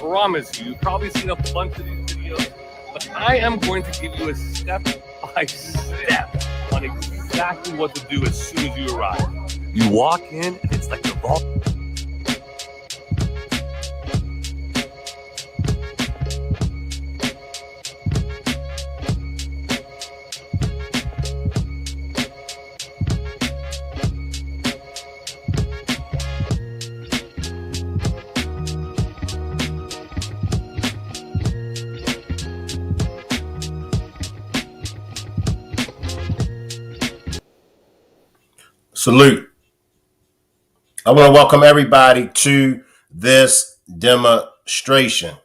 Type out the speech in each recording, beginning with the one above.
promise you, you've probably seen a bunch of these videos, but I am going to give you a step-by-step on exactly what to do as soon as you arrive. You walk in, and it's like the vault. Salute. I want to welcome everybody to this demonstration.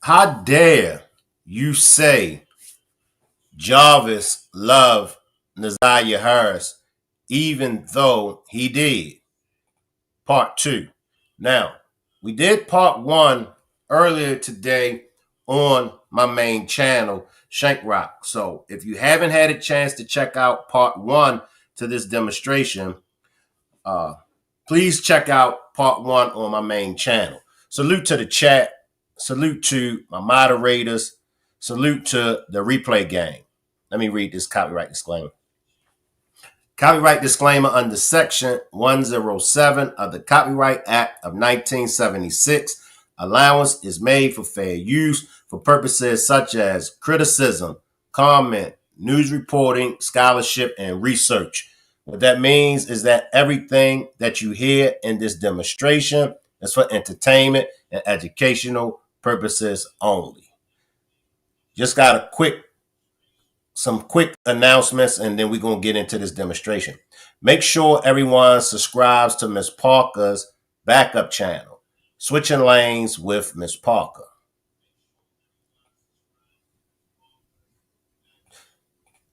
How dare you say Jarvis loved NAZIYAH Harris, even though he did? Part 2. Now, we did part 1 earlier today on my main channel, Shank Rock. So if you haven't had a chance to check out part 1 to this demonstration, please check out part 1 on my main channel. Salute to the chat. Salute to my moderators. Salute to the replay gang. Let me read this copyright disclaimer. Copyright disclaimer under Section 107 of the Copyright Act of 1976. Allowance is made for fair use for purposes such as criticism, comment, news reporting, scholarship, and research. What that means is that everything that you hear in this demonstration is for entertainment and educational purposes only. Just got some quick announcements, and then we're going to get into this demonstration. Make sure everyone subscribes to Miss Parker's backup channel, Switching Lanes with Miss Parker.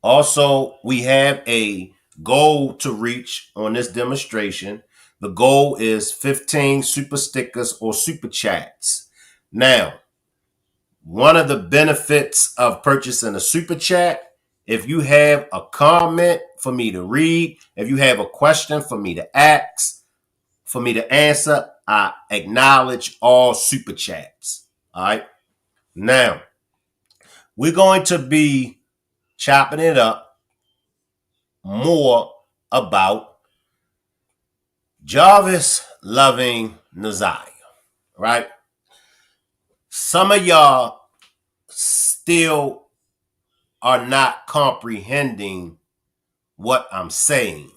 Also, we have a goal to reach on this demonstration. The goal is 15 super stickers or super chats. Now, one of the benefits of purchasing a super chat, if you have a comment for me to read, if you have a question for me to ask, for me to answer, I acknowledge all super chats. All right. Now, we're going to be chopping it up more about Jarvis loving NAZIYAH, right? Some of y'all still are not comprehending what I'm saying.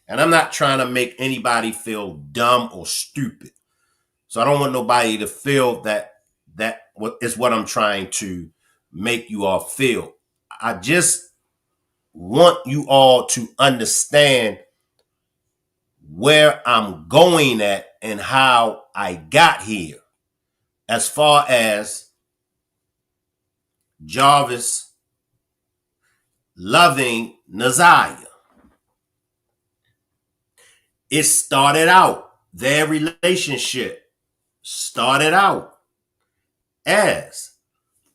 And I'm not trying to make anybody feel dumb or stupid. So I don't want nobody to feel that is what I'm trying to make you all feel. I just want you all to understand where I'm going at and how I got here as far as Jarvis loving NAZIYAH. It started out, their relationship started out as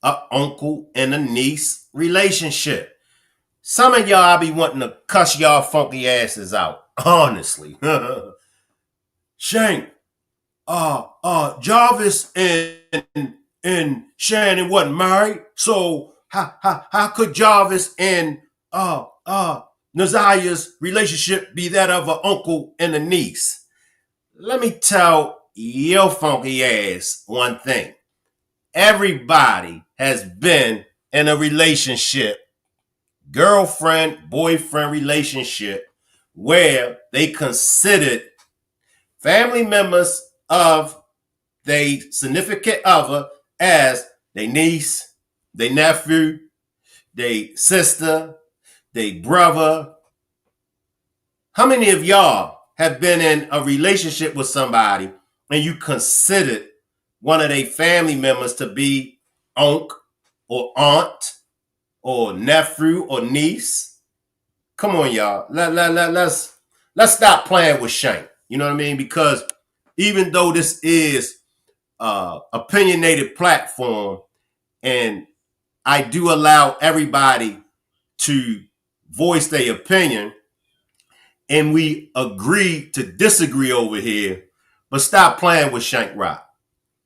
an uncle and a niece relationship. Some of y'all be wanting to cuss y'all funky asses out, honestly. Shank, Jarvis and Shannon wasn't married, so how could Jarvis and NAZIYAH's relationship be that of an uncle and a niece? Let me tell your funky ass one thing. Everybody has been in a relationship, girlfriend, boyfriend relationship, where they considered family members of their significant other as their niece, their nephew, their sister, their brother. How many of y'all have been in a relationship with somebody and you considered one of their family members to be uncle or aunt or nephew or niece? Come on, y'all. Let's stop playing with Shank. You know what I mean? Because even though this is opinionated platform, and I do allow everybody to voice their opinion, and we agree to disagree over here, but stop playing with Shank Rock.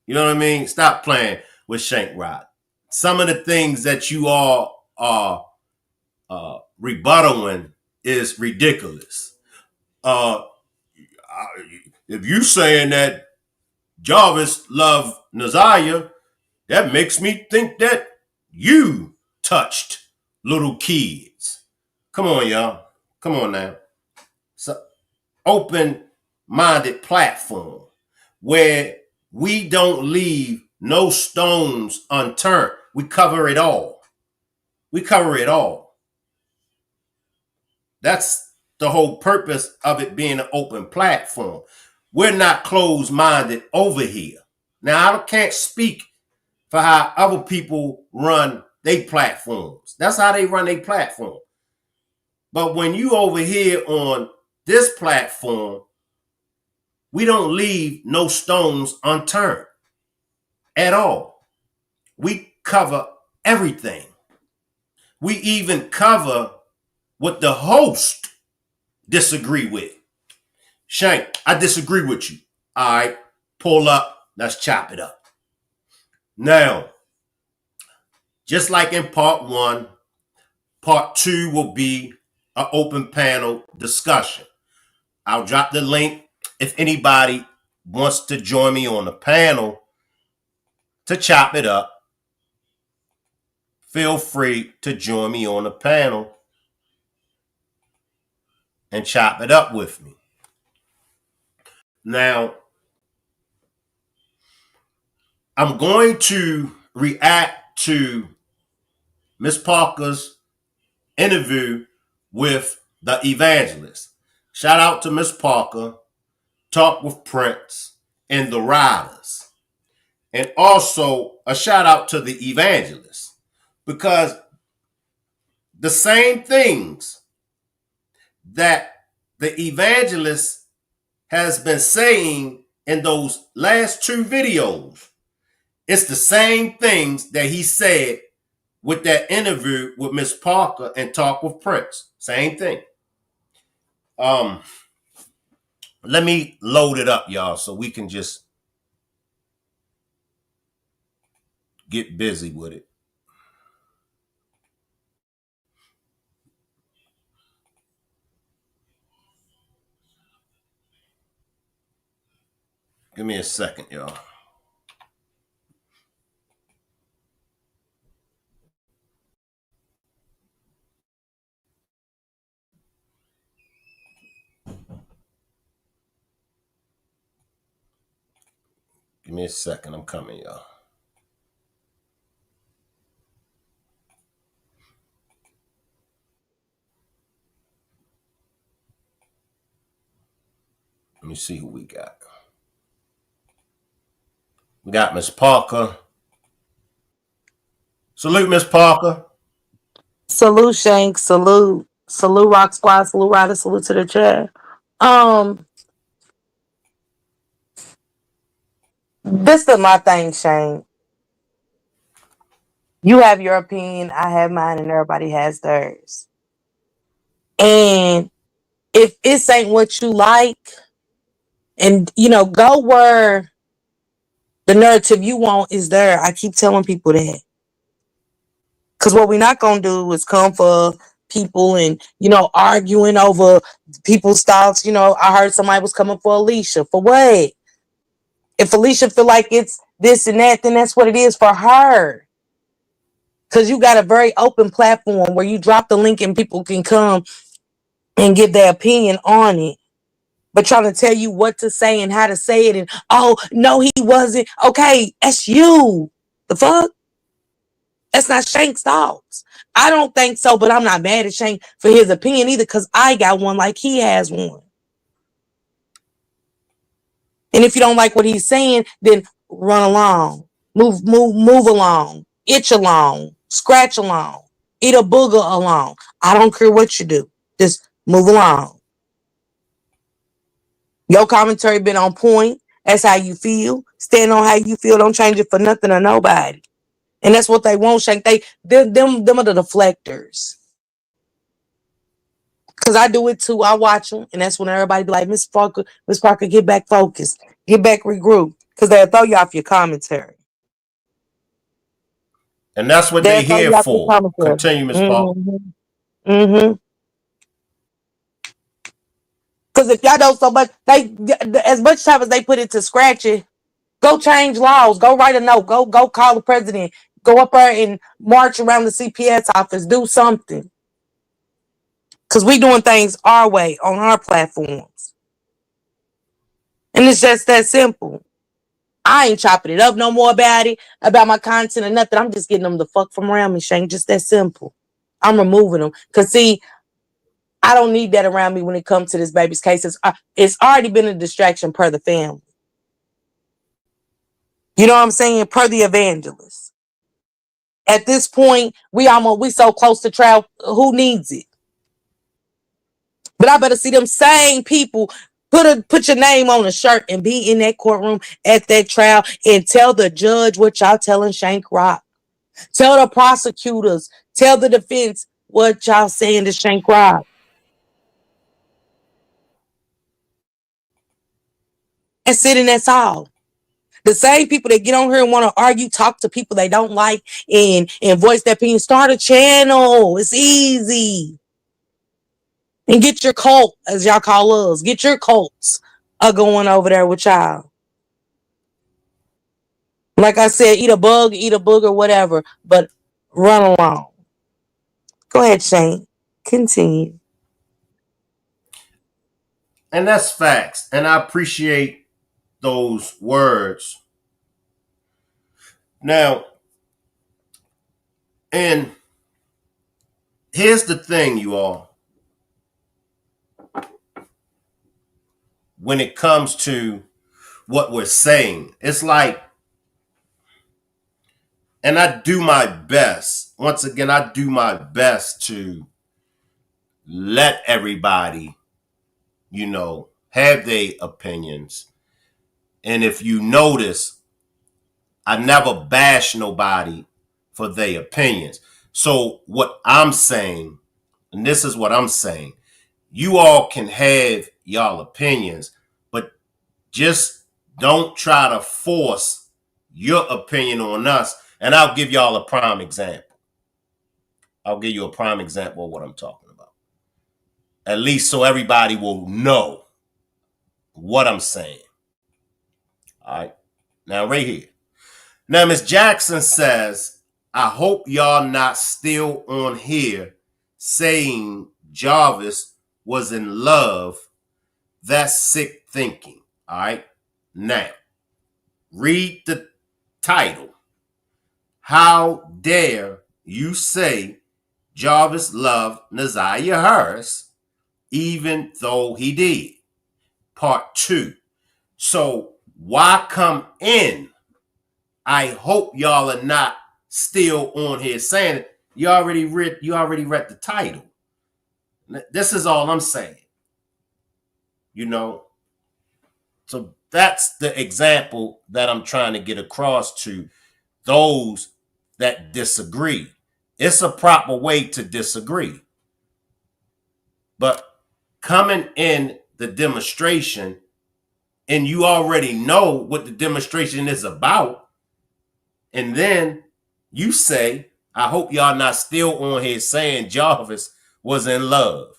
You know what I mean? Stop playing with Shank Rod. Some of the things that you all are rebuttaling is ridiculous. Uh, if you saying that Jarvis loved NAZIYAH, that makes me think that you touched little kids. Come on, y'all. Come on now. It's an open-minded platform where we don't leave no stones unturned. We cover it all. We cover it all. That's the whole purpose of it being an open platform. We're not closed-minded over here. Now, I can't speak for how other people run their platforms. That's how they run their platform. But when you over here on this platform, we don't leave no stones unturned at all. We cover everything. We even cover what the host disagree with. Shank, I disagree with you. All right, pull up. Let's chop it up. Now, just like in part one, part two will be an open panel discussion. I'll drop the link if anybody wants to join me on the panel to chop it up. Feel free to join me on the panel and chop it up with me. Now, I'm going to react to Miss Parker's interview with the evangelist. Shout out to Miss Parker, Talk with Prince, and the Riders. And also a shout out to the evangelist, because the same things that the evangelist has been saying in those last two videos, it's the same things that he said with that interview with Miss Parker and Talk with Prince. Same thing. Let me load it up, y'all, so we can just get busy with it. Give me a second, y'all. Give me a second. I'm coming, y'all. Let me see who we got. We got Miss Parker. Salute, Miss Parker. Salute Shank, salute Rock Squad, salute Ryder, salute to the chat. This is my thing, Shank. You have your opinion, I have mine, and everybody has theirs. And if this ain't what you like, and go where the narrative you want is there. I keep telling people that. Because what we're not going to do is come for people and, arguing over people's thoughts. I heard somebody was coming for Alicia. For what? If Alicia feel like it's this and that, then that's what it is for her. Because you got a very open platform where you drop the link and people can come and give their opinion on it. But trying to tell you what to say and how to say it, and oh no, he wasn't. Okay, that's you. The fuck? That's not Shank's thoughts. I don't think so, but I'm not mad at Shank for his opinion either, because I got one like he has one. And if you don't like what he's saying, then run along, move along, itch along, scratch along, eat a booger along. I don't care what you do. Just move along. Your commentary been on point. That's how you feel. Stand on how you feel. Don't change it for nothing or nobody. And that's what they want, Shank. Them are the deflectors. Because I do it too. I watch them. And that's when everybody be like, Miss Parker, get back focused. Get back regroup. Because they'll throw you off your commentary. And that's what They'll they throw here you off your for. commentary. Continue, Ms. Parker. Because if y'all don't so much, they as much time as they put into scratching, go change laws. Go write a note. Go call the president. Go up there and march around the CPS office. Do something. Because we doing things our way on our platforms. And it's just that simple. I ain't chopping it up no more about it, about my content or nothing. I'm just getting them the fuck from around me, Shane. Just that simple. I'm removing them. Because, see, I don't need that around me when it comes to this baby's case. It's already been a distraction per the family. You know what I'm saying? Per the evangelist. At this point, we so close to trial. Who needs it? But I better see them same people put your name on a shirt and be in that courtroom at that trial and tell the judge what y'all telling Shank Rock. Tell the prosecutors, tell the defense what y'all saying to Shank Rock. And sitting that's all. The same people that get on here and want to argue, talk to people they don't like, and voice their opinion. Start a channel. It's easy. And get your cult, as y'all call us. Get your cults going over there with y'all. Like I said, eat a bug, eat a booger, whatever, but run along. Go ahead, Shane. Continue. And that's facts. And I appreciate those words. Now, and here's the thing, you all. When it comes to what we're saying, it's like, and I do my best. Once again, I do my best to let everybody, have their opinions. And if you notice, I never bash nobody for their opinions. So what I'm saying, and this is what I'm saying, you all can have y'all opinions, but just don't try to force your opinion on us. And I'll give y'all a prime example. I'll give you a prime example of what I'm talking about. At least so everybody will know what I'm saying. All right. Now, right here. Now, Miss Jackson says, I hope y'all not still on here saying Jarvis was in love. That's sick thinking. All right. Now, read the title. How dare you say Jarvis loved NAZIYAH Harris, even though he did? Part 2. So why come in? I hope y'all are not still on here saying it. You already read the title. This is all I'm saying. So that's the example that I'm trying to get across to those that disagree. It's a proper way to disagree. But coming in the demonstration, and you already know what the demonstration is about, and then you say, I hope y'all not still on here saying Jarvis was in love.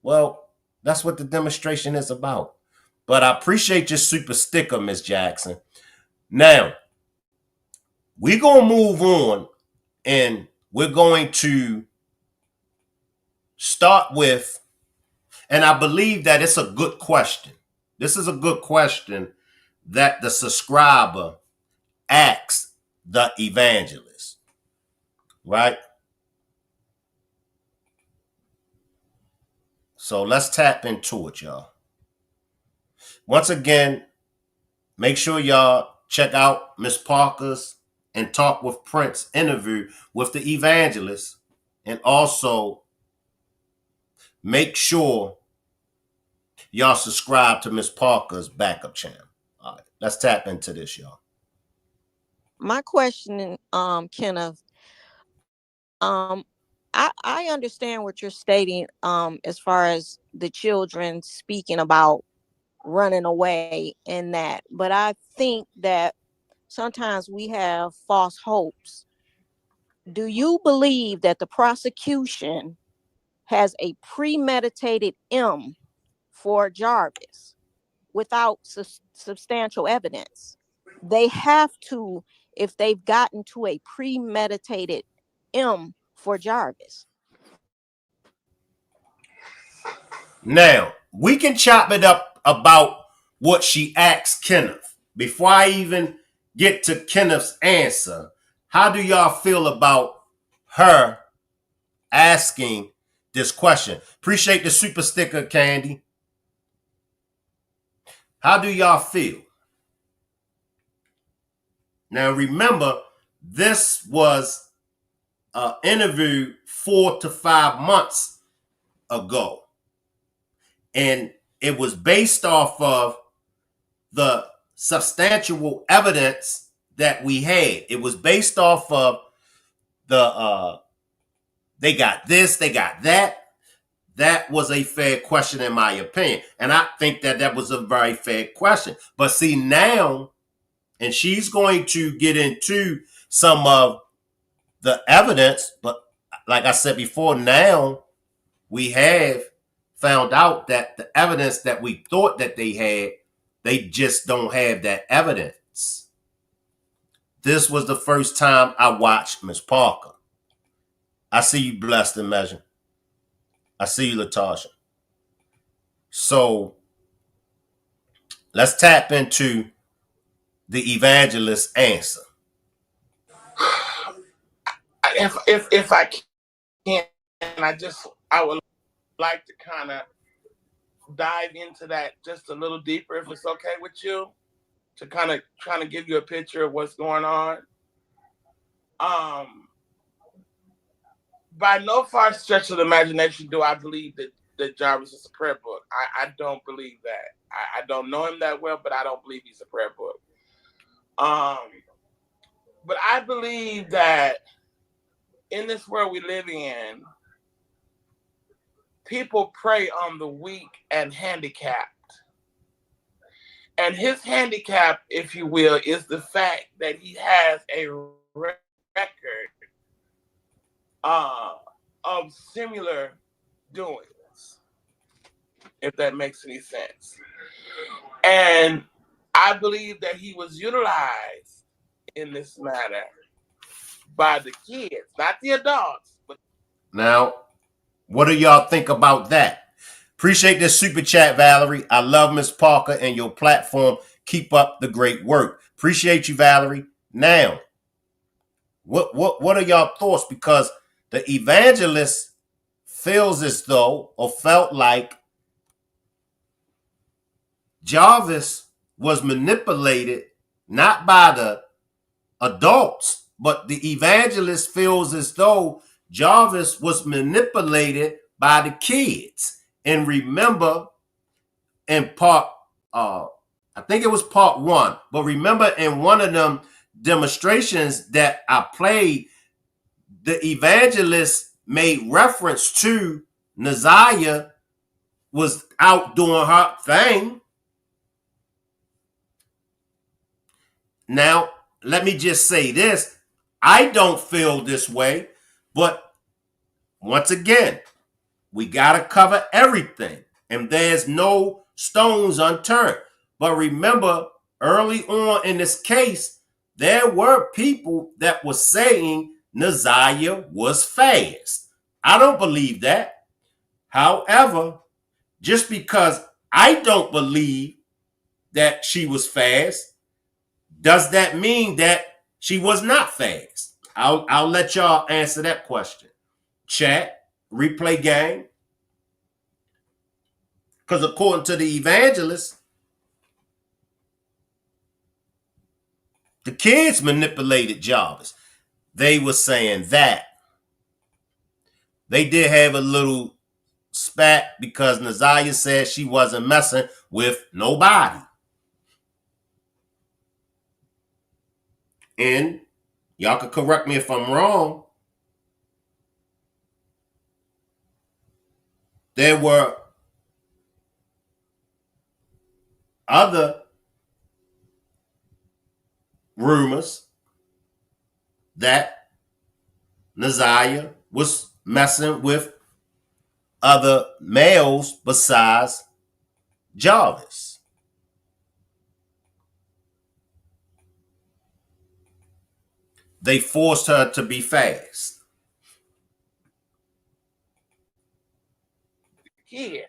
Well, that's what the demonstration is about. But I appreciate your super sticker, Miss Jackson. Now, we're going to move on, and we're going to start with, and I believe that it's a good question. This is a good question that the subscriber asks the evangelist, right? So let's tap into it, y'all. Once again, make sure y'all check out Miss Parker's and Talk with Prince interview with the evangelist. And also make sure y'all subscribe to Miss Parker's backup channel. All right, let's tap into this, y'all. My question, Kenneth, I understand what you're stating, as far as the children speaking about running away in that. But I think that sometimes we have false hopes. Do you believe that the prosecution has a premeditated M for Jarvis without substantial evidence? They have to, if they've gotten to a premeditated M for Jarvis. Now, we can chop it up about what she asked Kenneth. Before I even get to Kenneth's answer, how do y'all feel about her asking this question? Appreciate the super sticker, Candy. How do y'all feel? Now, remember, this was an interview 4 to 5 months ago. And it was based off of the substantial evidence that we had. It was based off of the they got this, they got that. That was a fair question in my opinion. And I think that that was a very fair question. But see now, and she's going to get into some of the evidence, but like I said before, now we have found out that the evidence that we thought that they had, they just don't have that evidence. This was the first time I watched Miss Parker. I see you, Blessed in Measure. I see you, Latasha. So let's tap into the evangelist answer. If I can, I would like to kind of dive into that just a little deeper, if it's okay with you, to kind of give you a picture of what's going on. By no far stretch of the imagination do I believe that Jarvis is a prayer book. I don't believe that. I don't know him that well, but I don't believe he's a prayer book. But I believe that in this world we live in, people prey on the weak and handicapped. And his handicap, if you will, is the fact that he has a record of similar doings, if that makes any sense. And I believe that he was utilized in this matter by the kids, not the adults. But now, what do y'all think about that? Appreciate this super chat, Valerie. I love Miss Parker and your platform. Keep up the great work. Appreciate you, Valerie. Now, what are y'all thoughts? Because the evangelist feels as though, or felt like, Jarvis was manipulated not by the adults, but the evangelist feels as though Jarvis was manipulated by the kids. And remember, in part, I think it was part 1, but remember in one of them demonstrations that I played, the evangelist made reference to NAZIYAH was out doing her thing. Now, let me just say this. I don't feel this way, but once again, we got to cover everything, and there's no stones unturned. But remember, early on in this case, there were people that were saying NAZIYAH was fast. I don't believe that. However, just because I don't believe that she was fast, does that mean that she was not fast? I'll let y'all answer that question. Chat, replay gang. Because according to the evangelist, the kids manipulated Jarvis. They were saying that. They did have a little spat because NAZIYAH said she wasn't messing with nobody. And y'all could correct me if I'm wrong. There were other rumors that NAZIYAH was messing with other males besides Jarvis. They forced her to be fast. Kids,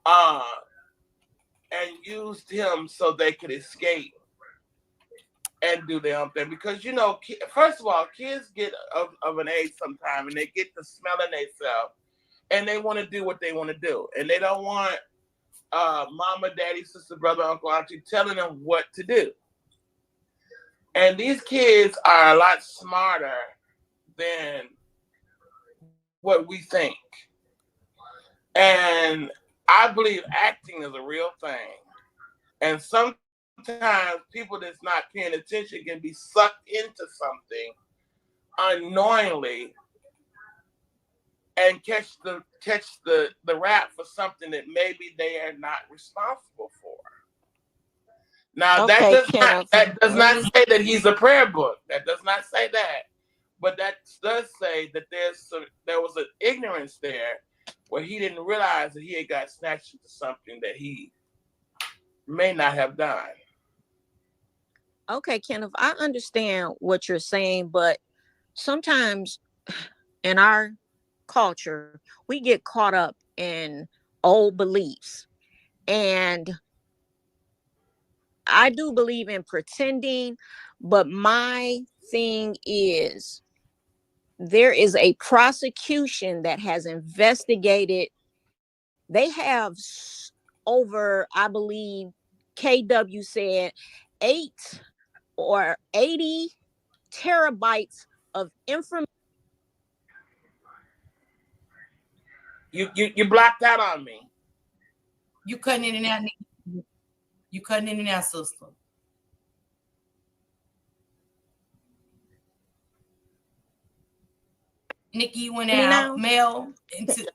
and used him so they could escape and do their own thing. Because, you know, first of all, kids get of an age sometime and they get to smelling themselves and they want to do what they want to do. And they don't want mama, daddy, sister, brother, uncle, auntie telling them what to do. And these kids are a lot smarter than what we think. And I believe acting is a real thing. And sometimes people that's not paying attention can be sucked into something unknowingly and catch the rap for something that maybe they are not responsible for. Now Okay, that does not say that he's a prayer book. That does not say that. But that does say that there was an ignorance there where he didn't realize that he had got snatched into something that he may not have done. Okay, Kenneth, I understand what you're saying, but sometimes in our culture, we get caught up in old beliefs. And I do believe in pretending, but my thing is there is a prosecution that has investigated. They have over, I believe, KW said 80 terabytes of information. You blocked out on me. You cutting in and out. You cutting in and out, sister. Nikki, you went out. Mel,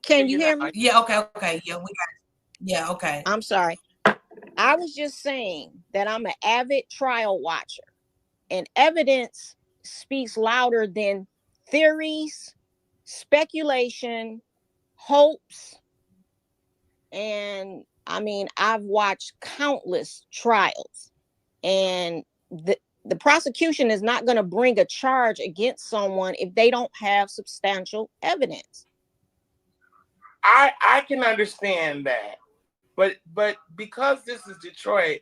can you hear me? Yeah, okay. Yeah, we got it. Yeah, okay. I'm sorry. I was just saying that I'm an avid trial watcher, and evidence speaks louder than theories, speculation, hopes. And I mean, I've watched countless trials, and the prosecution is not going to bring a charge against someone if they don't have substantial evidence. I can understand that. But because this is Detroit,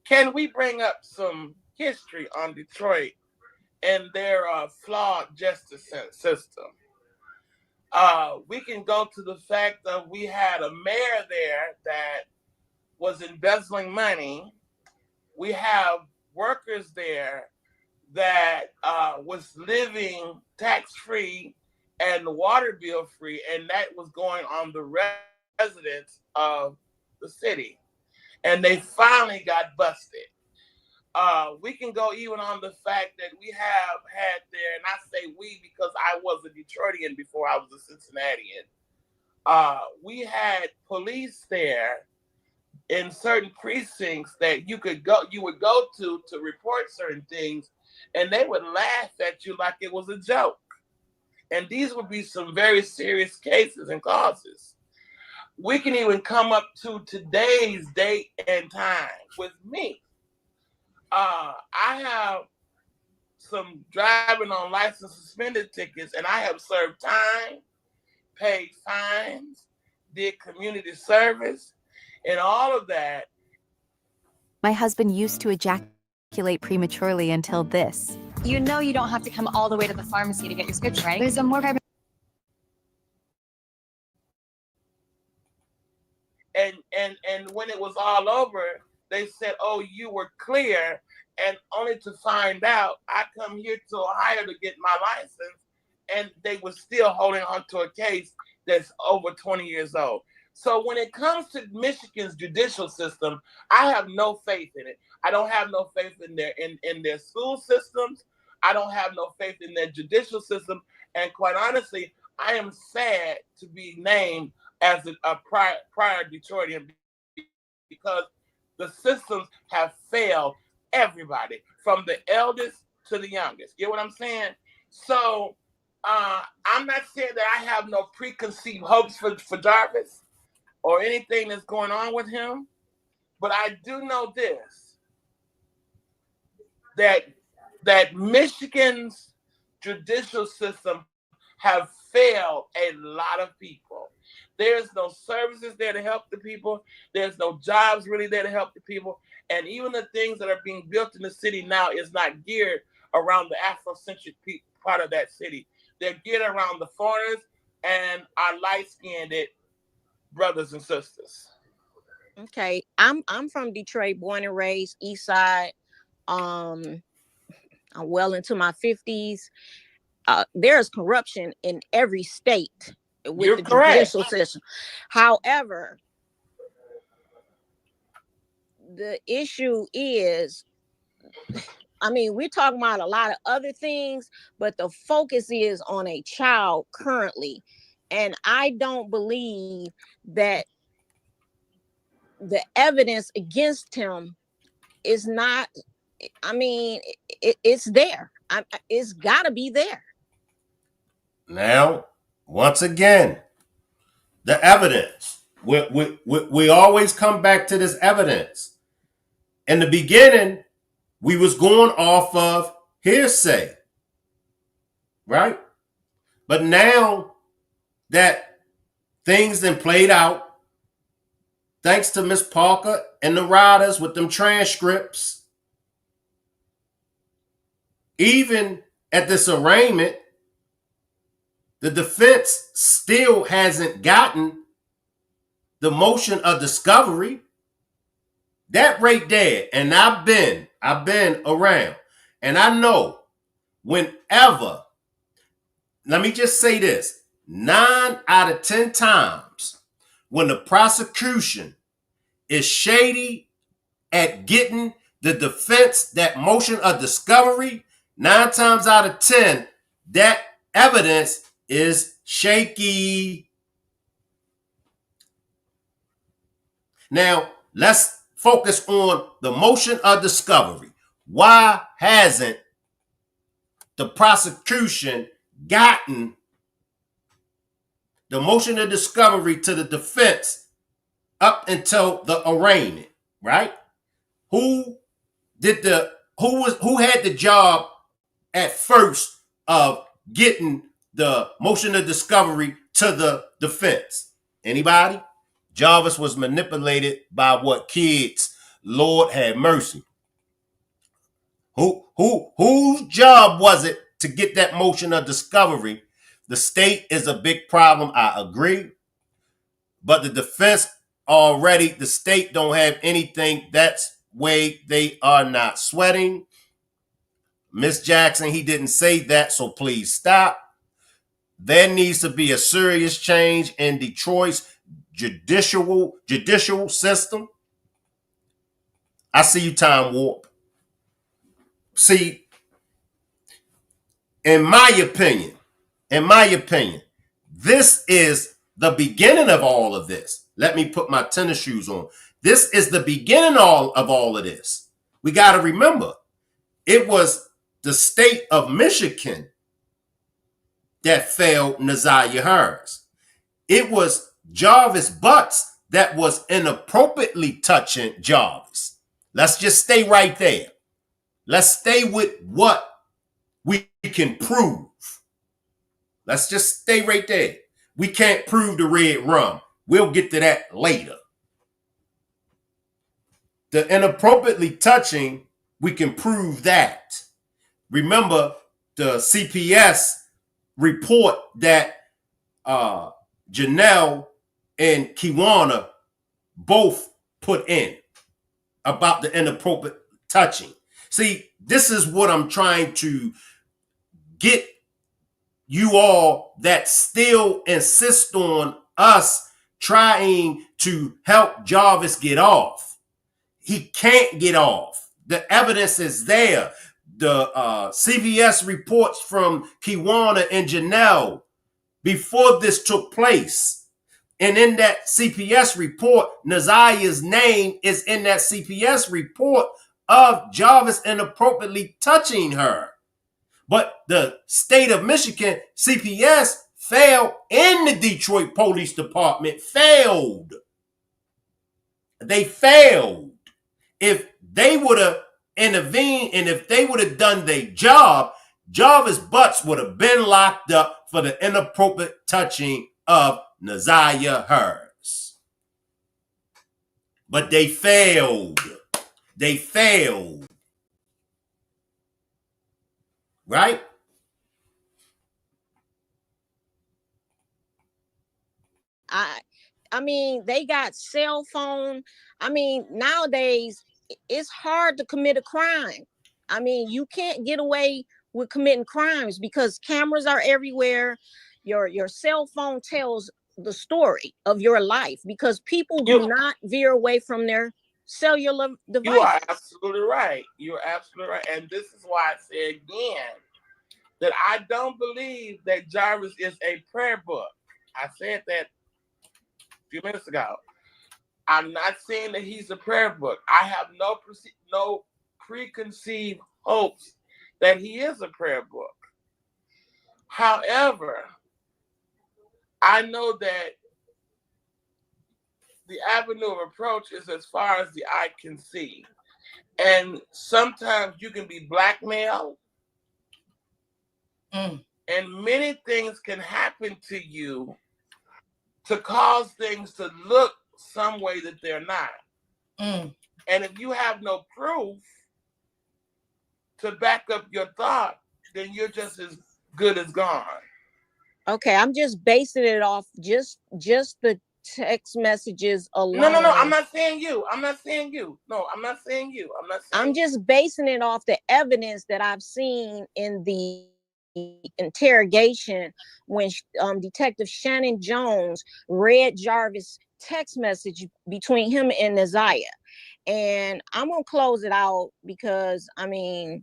can we bring up some history on Detroit and their flawed justice system? We can go to the fact that we had a mayor there that was embezzling money. We have workers there that was living tax-free and water bill free, and that was going on the residents of the city. And they finally got busted. We can go even on the fact that we have had there, and I say we because I was a Detroitian before I was a Cincinnatian. We had police there in certain precincts that you would go to report certain things, and they would laugh at you like it was a joke. And these would be some very serious cases and causes. We can even come up to today's date and time with me. I have some driving on license suspended tickets, and I have served time, paid fines, did community service, and all of that. My husband used to ejaculate prematurely until this. You know you don't have to come all the way to the pharmacy to get your scripts, right? There's a more private. And when it was all over, they said, "Oh, you were clear," and only to find out I come here to Ohio to get my license, and they were still holding on to a case that's over 20 years old. So when it comes to Michigan's judicial system, I have no faith in it. I don't have no faith in their school systems. I don't have no faith in their judicial system. And quite honestly, I am sad to be named as a prior Detroitian, because The systems have failed everybody, from the eldest to the youngest. Get what I'm saying? So I'm not saying that I have no preconceived hopes for Jarvis or anything that's going on with him, but I do know this, that Michigan's judicial system have failed a lot of people. There's no services there to help the people. There's no jobs really there to help the people. And even the things that are being built in the city now is not geared around the Afrocentric part of that city. They're geared around the foreigners and our light-skinned brothers and sisters. Okay, I'm from Detroit, born and raised, East Side. I'm well into my 50s. There's corruption in every state with You're the correct. judicial system. However, the issue is, I mean, we're talking about a lot of other things, but the focus is on a child currently. And I don't believe that the evidence against him is not, I mean, it's there. It's got to be there. Now, once again, the evidence. We always come back to this evidence. In the beginning, we was going off of hearsay, right? But now that things then played out, thanks to Miss Parker and the writers with them transcripts, even at this arraignment, the defense still hasn't gotten the motion of discovery. That right there, and I've been around, and I know whenever, let me just say this, 9 out of 10 times when the prosecution is shady at getting the defense that motion of discovery, 9 times out of 10, that evidence is shaky. Now, let's focus on the motion of discovery. Why hasn't the prosecution gotten the motion of discovery to the defense up until the arraignment, right? Who had the job at first of getting the motion of discovery to the defense? Anybody? Jarvis was manipulated by what kids? Lord have mercy. Whose job was it to get that motion of discovery? The state is a big problem, I agree. But the defense already, the state don't have anything. That's way they are not sweating. Miss Jackson, he didn't say that, so please stop. There needs to be a serious change in Detroit's judicial system. I see you, Time Warp. See, in my opinion, this is the beginning of all of this. Let me put my tennis shoes on. This is the beginning of all of this. We got to remember, it was the state of Michigan that failed NAZIYAH Harris. It was Jarvis Butts that was inappropriately touching Jarvis. Let's just stay right there. Let's stay with what we can prove. Let's just stay right there. We can't prove the red rum. We'll get to that later. The inappropriately touching, we can prove that. Remember the CPS report that Janelle and Kiwana both put in about the inappropriate touching. See, this is what I'm trying to get you all that still insist on us trying to help Jarvis get off. He can't get off. The evidence is there. The CVS reports from Kiwana and Janelle before this took place. And in that CPS report, NAZIYAH's name is in that CPS report of Jarvis inappropriately touching her. But the state of Michigan, CPS, failed, and the Detroit Police Department failed. They failed. If they would have intervened and if they would have done their job, Jarvis Butts would have been locked up for the inappropriate touching of NAZIYAH Hers. But they failed. They failed. Right? I mean, they got cell phone. I mean, nowadays it's hard to commit a crime. I mean, you can't get away with committing crimes because cameras are everywhere. Your cell phone tells the story of your life because people do not veer away from their cellular devices. You are absolutely right. You're absolutely right. And this is why I say again that I don't believe that Jarvis is a prayer book. I said that a few minutes ago. I'm not saying that he's a prayer book. I have no preconceived hopes that he is a prayer book. However, I know that the avenue of approach is as far as the eye can see. And sometimes you can be blackmailed. And many things can happen to you to cause things to look some way that they're not. And if you have no proof to back up your thought, then you're just as good as gone. Okay, I'm just basing it off just the text messages alone. No, I'm not saying you. I'm not saying you. No, I'm not saying you. I'm just basing it off the evidence that I've seen in the interrogation when Detective Shannon Jones read Jarvis' text message between him and NAZIYAH. And I'm gonna close it out because I mean,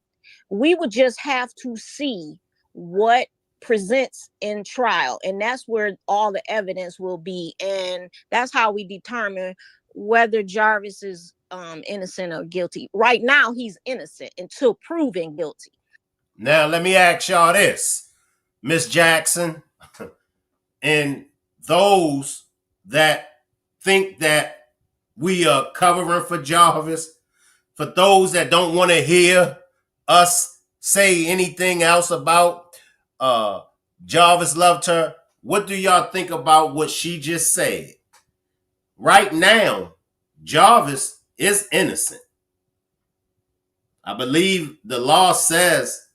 we would just have to see what presents in trial, and that's where all the evidence will be, and that's how we determine whether Jarvis is innocent or guilty. Right now, he's innocent until proven guilty. Now, let me ask y'all this, Miss Jackson, and those that think that we are covering for Jarvis, for those that don't want to hear us say anything else about Jarvis loved her, what do y'all think about what she just said? Right now, Jarvis is innocent. I believe the law says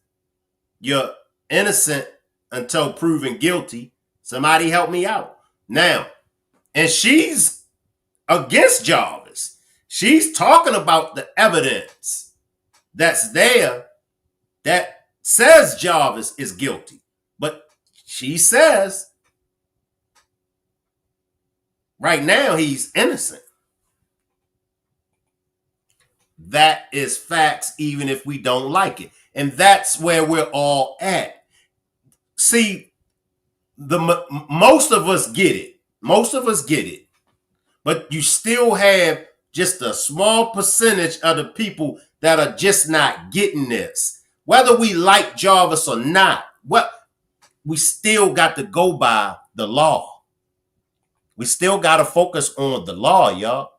you're innocent until proven guilty. Somebody help me out. Now, and she's against Jarvis. She's talking about the evidence that's there that says Jarvis is guilty. But she says right now he's innocent. That is facts, even if we don't like it. And that's where we're all at. See, most of us get it. Most of us get it. But you still have just a small percentage of the people that are just not getting this. Whether we like Jarvis or not, we still got to go by the law. We still got to focus on the law, y'all.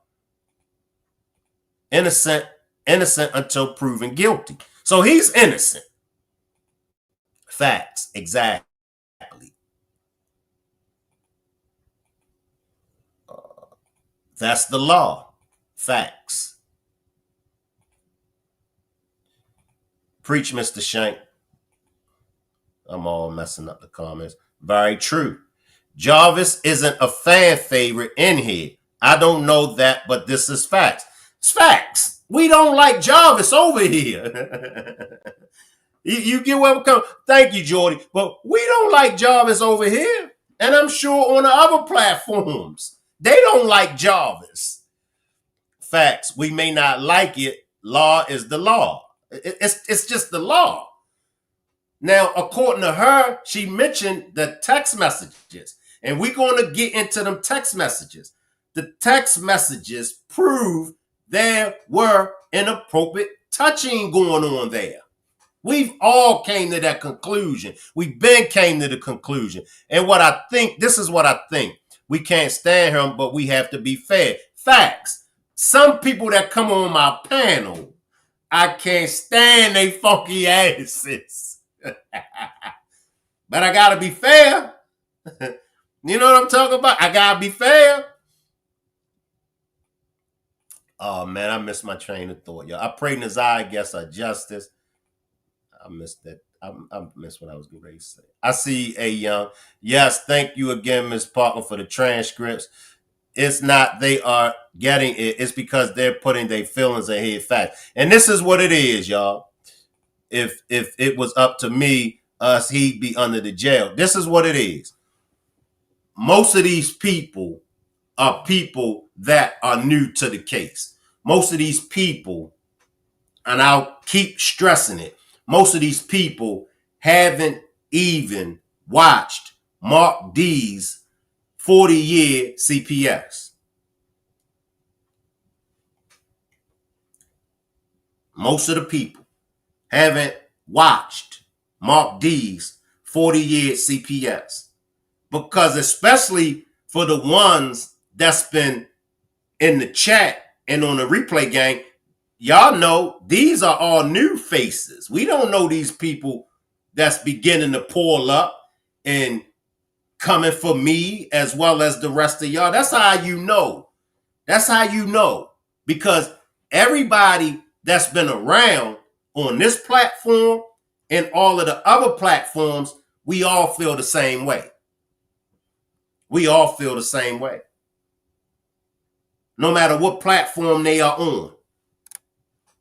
Innocent until proven guilty. So he's innocent. Facts, exactly. That's the law. Facts. Preach, Mr. Shank. I'm all messing up the comments. Very true. Jarvis isn't a fan favorite in here. I don't know that, but this is facts. It's facts. We don't like Jarvis over here. You get where I'm coming. Thank you, Jordy. But we don't like Jarvis over here. And I'm sure on the other platforms, they don't like Jarvis. Facts. We may not like it. Law is the law. It's just the law. Now, according to her, she mentioned the text messages. And we're going to get into them text messages. The text messages prove there were inappropriate touching going on there. We've all came to that conclusion. We've been came to the conclusion. And what I think, this is what I think. We can't stand him, but we have to be fair. Facts. Some people that come on my panel, I can't stand they funky asses. But I gotta be fair. You know what I'm talking about? I gotta be fair. Oh man, I missed my train of thought, y'all. I pray NAZIYAH gets a justice. I missed that. I missed what I was going to say. I see a young. Yes, thank you again, Ms. Parker, for the transcripts. It's not they are getting it. It's because they're putting their feelings ahead facts. And this is what it is, y'all. If it was up to me, he'd be under the jail. This is what it is. Most of these people are people that are new to the case. Most of these people, and I'll keep stressing it, most of these people haven't even watched Mark D's 40-year CPS. Most of the people haven't watched Mark D's 40-year CPS. Because especially for the ones that's been in the chat and on the replay gang, y'all know these are all new faces. We don't know these people that's beginning to pull up and coming for me as well as the rest of y'all. That's how you know. That's how you know. Because everybody that's been around on this platform and all of the other platforms, we all feel the same way. We all feel the same way. No matter what platform they are on.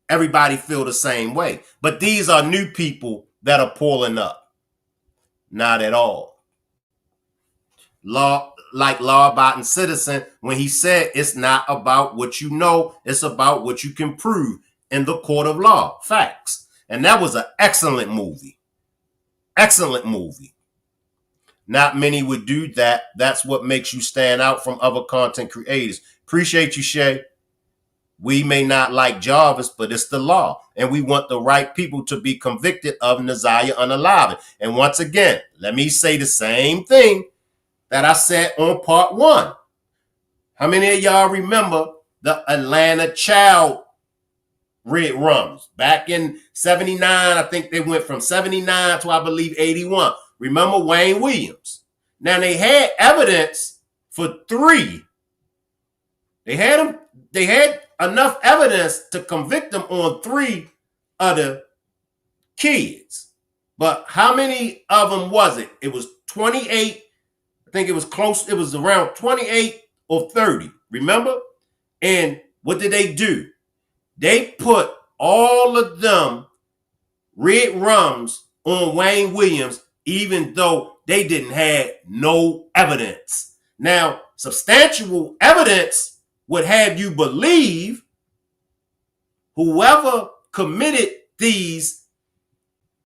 Everybody feel the same way. But these are new people that are pulling up. Not at all. Law-abiding citizen, when he said it's not about what you know, it's about what you can prove in the court of law. Facts. And that was an excellent movie. Excellent movie. Not many would do that. That's what makes you stand out from other content creators. Appreciate you, Shay. We may not like Jarvis, but it's the law. And we want the right people to be convicted of NAZIYAH unaliving. And once again, let me say the same thing that I said on part 1. How many of y'all remember the Atlanta child red rums? Back in 79, I think they went from 79 to, I believe, 81. Remember Wayne Williams? Now, they had evidence for 3. They had enough evidence to convict them on 3 other kids. But how many of them was it? It was 28. I think it was close. It was around 28 or 30. Remember? And what did they do? They put all of them red rums on Wayne Williams, even though they didn't have no evidence. Now, substantial evidence would have you believe whoever committed these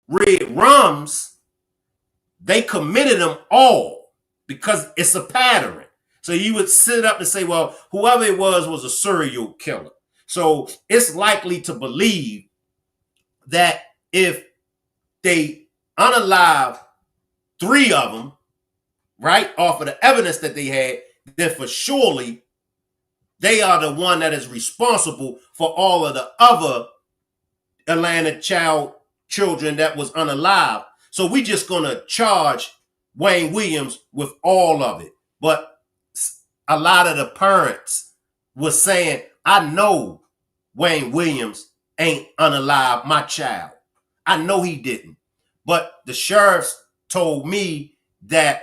red rums, they committed them all because it's a pattern. So you would sit up and say, well, whoever it was a serial killer. So it's likely to believe that if they unalive 3 of them, right, off of the evidence that they had, then for surely they are the one that is responsible for all of the other Atlanta children that was unalive. So we just going to charge Wayne Williams with all of it. But a lot of the parents were saying, I know Wayne Williams ain't unalive my child. I know he didn't. But the sheriffs told me that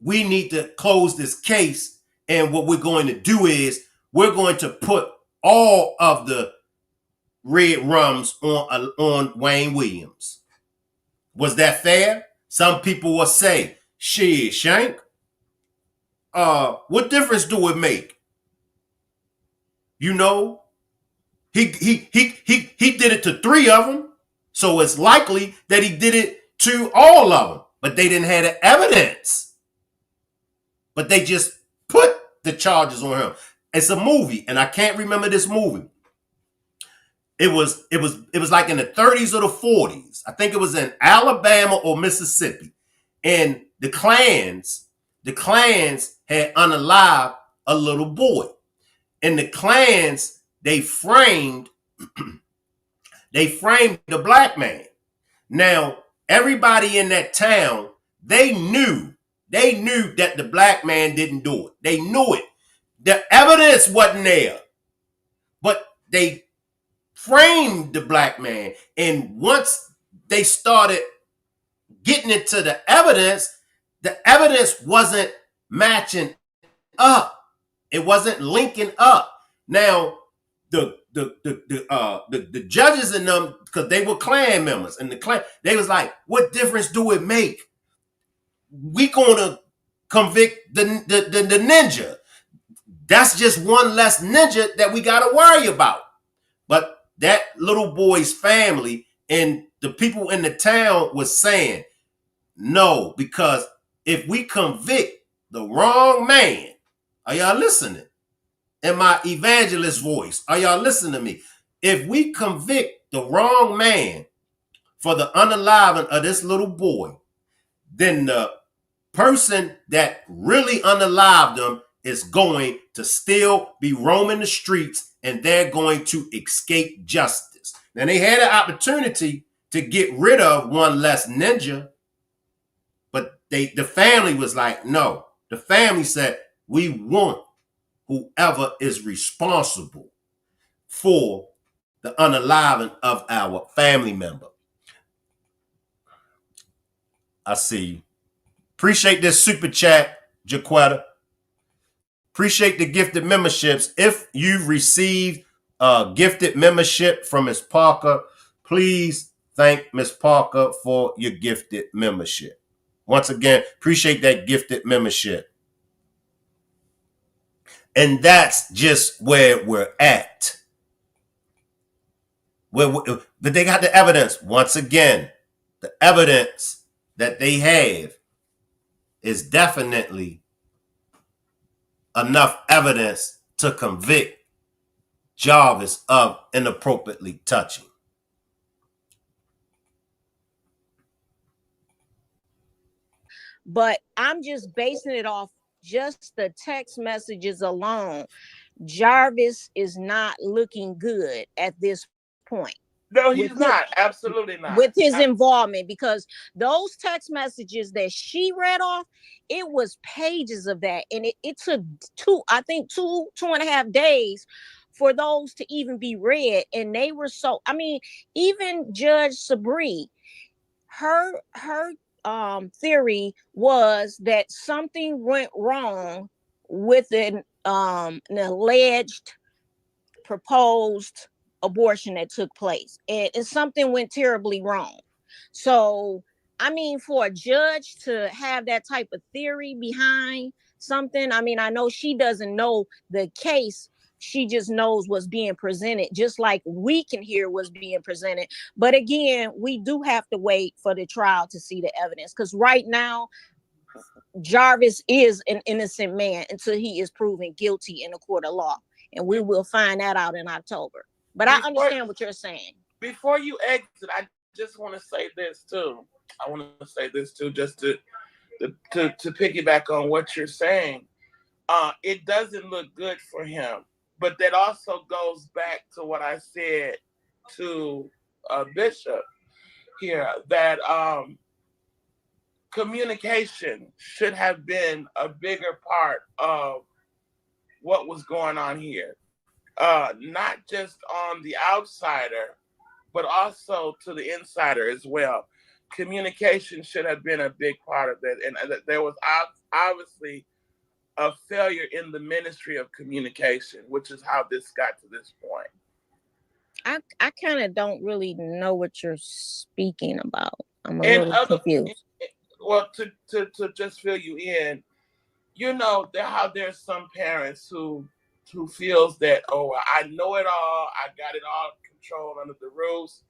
we need to close this case. And what we're going to do is we're going to put all of the red rums on Wayne Williams. Was that fair? Some people will say, shit, Shank, what difference do it make? You know, he did it to 3 of them. So it's likely that he did it to all of them. But they didn't have the evidence. but they just put the charges on him. It's a movie, and I can't remember this movie. It was like in the 30s or the 40s. I think it was in Alabama or Mississippi. And the clans had unalived a little boy. And the clans, they framed the black man. Now, everybody in that town, they knew that the black man didn't do it. They knew it. The evidence wasn't there. But they framed the black man. And once they started getting into the evidence wasn't matching up. It wasn't linking up. Now, the judges in them, because they were Klan members, and the Klan, they was like, what difference do it make? We gonna convict the ninja. That's just one less ninja that we gotta worry about. But that little boy's family and the people in the town was saying, no, because if we convict the wrong man, are y'all listening? In my evangelist voice, are y'all listening to me? If we convict the wrong man for the unaliving of this little boy, then the person that really unalived him is going to still be roaming the streets, and they're going to escape justice. Now, they had an opportunity to get rid of one less ninja, but the family was like, no. The family said, we want whoever is responsible for the unaliving of our family member. I see you. Appreciate this super chat, Jaquetta. Appreciate the gifted memberships. If you've received a gifted membership from Ms. Parker, please thank Ms. Parker for your gifted membership. Once again, appreciate that gifted membership. And that's just where we're at. But they got the evidence. Once again, the evidence that they have is definitely enough evidence to convict Jarvis of inappropriately touching. But I'm just basing it off just the text messages alone. Jarvis is not looking good at this point. No, he's not. Absolutely not. With his involvement, because those text messages that she read off, it was pages of that. And it took two and a half days for those to even be read. And they were even Judge Sabri, her theory was that something went wrong with an alleged proposed abortion that took place, and something went terribly wrong. So for a judge to have that type of theory behind something, I know she doesn't know the case. She just knows what's being presented, just like we can hear what's being presented. But again, we do have to wait for the trial to see the evidence, because right now Jarvis is an innocent man until he is proven guilty in a court of law, and we will find that out in October. But I understand what you're saying. Before you exit, I just want to say this too. Just to piggyback on what you're saying. It doesn't look good for him. But that also goes back to what I said to Bishop here, that communication should have been a bigger part of what was going on here. Not just on the outsider, but also to the insider as well. Communication should have been a big part of that. And there was obviously a failure in the ministry of communication, which is how this got to this point. I kind of don't really know what you're speaking about. I'm a little confused. Well, to just fill you in, how there's some parents who feels that, oh, I know it all, I got it all controlled under the rules.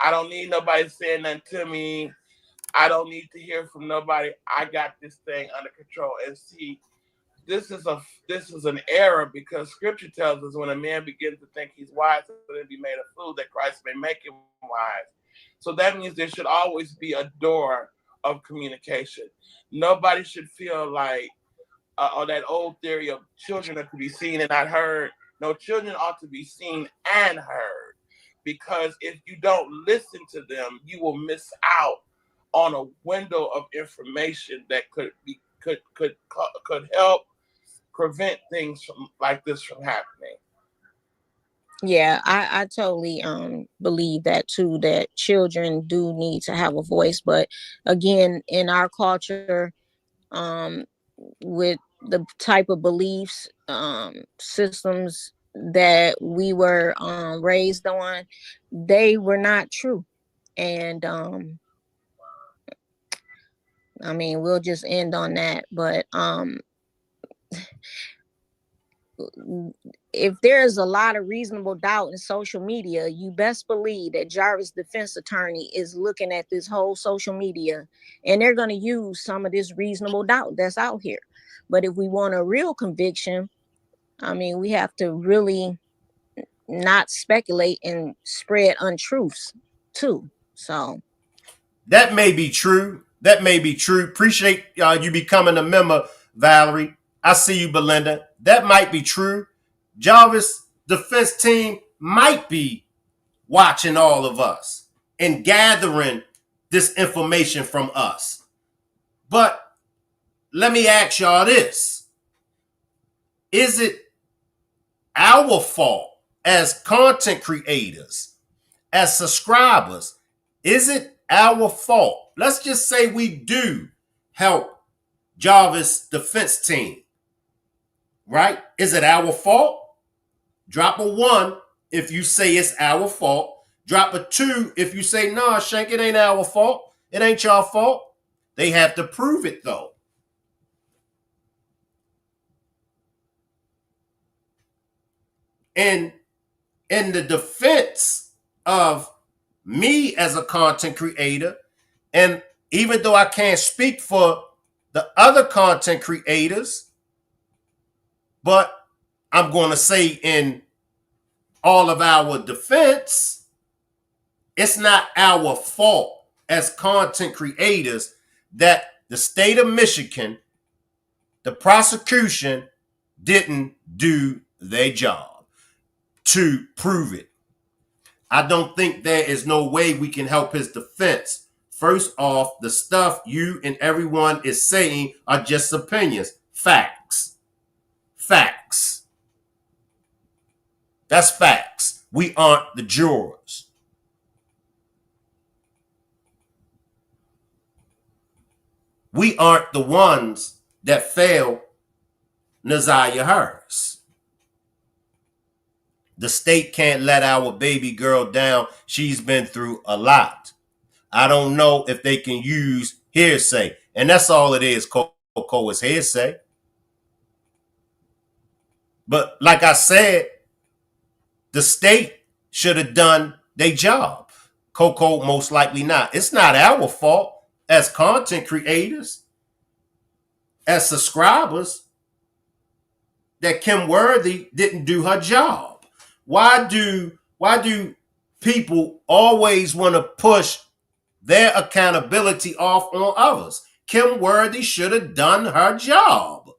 I don't need nobody saying nothing to me. I don't need to hear from nobody. I got this thing under control. And see, this is an error, because Scripture tells us when a man begins to think he's wise, he'll be made a fool, that Christ may make him wise. So that means there should always be a door of communication. Nobody should feel like, or that old theory of children are to be seen and not heard. No, children ought to be seen and heard, because if you don't listen to them, you will miss out on a window of information that could help prevent things like this from happening. Yeah, I totally believe that too, that children do need to have a voice. But again, in our culture, with the type of beliefs, systems that we were raised on, they were not true. And I mean, we'll just end on that. But if there's a lot of reasonable doubt in social media, you best believe that Jarvis defense attorney is looking at this whole social media, and they're going to use some of this reasonable doubt that's out here. But if we want a real conviction, I mean, we have to really not speculate and spread untruths too. So that may be true. That may be true. Appreciate you becoming a member, Valerie. I see you, Belinda. That might be true. Jarvis defense team might be watching all of us and gathering this information from us. But let me ask y'all this. Is it our fault as content creators, as subscribers? Is it our fault? Let's just say we do help Jarvis defense team, right? Is it our fault? Drop a 1 if you say it's our fault. Drop a 2 if you say, nah, Shank, it ain't our fault. It ain't your fault. They have to prove it, though. And in the defense of me as a content creator, and even though I can't speak for the other content creators, but I'm going to say in all of our defense, it's not our fault as content creators that the state of Michigan, the prosecution, didn't do their job to prove it. I don't think there is no way we can help his defense. First off, the stuff you and everyone is saying are just opinions. Facts. Facts. That's facts. We aren't the jurors. We aren't the ones that failed NAZIYAH Harris. The state can't let our baby girl down. She's been through a lot. I don't know if they can use hearsay. And that's all it is, Coco, is hearsay. But like I said, the state should have done their job. Coco, most likely not. It's not our fault as content creators, as subscribers, that Kim Worthy didn't do her job. Why do people always want to push their accountability off on others? Kim Worthy should have done her job.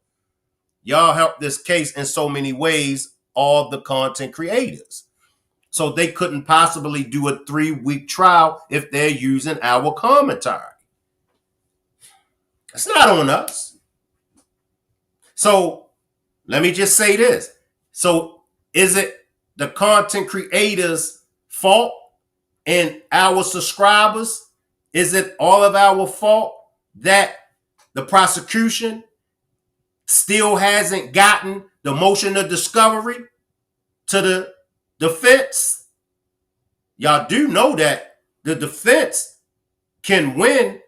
Y'all helped this case in so many ways, all the content creators. So they couldn't possibly do a 3-week trial if they're using our commentary. It's not on us. So let me just say this. So is it the content creators' fault and our subscribers? Is it all of our fault that the prosecution still hasn't gotten the motion of discovery to the defense? Y'all do know that the defense can win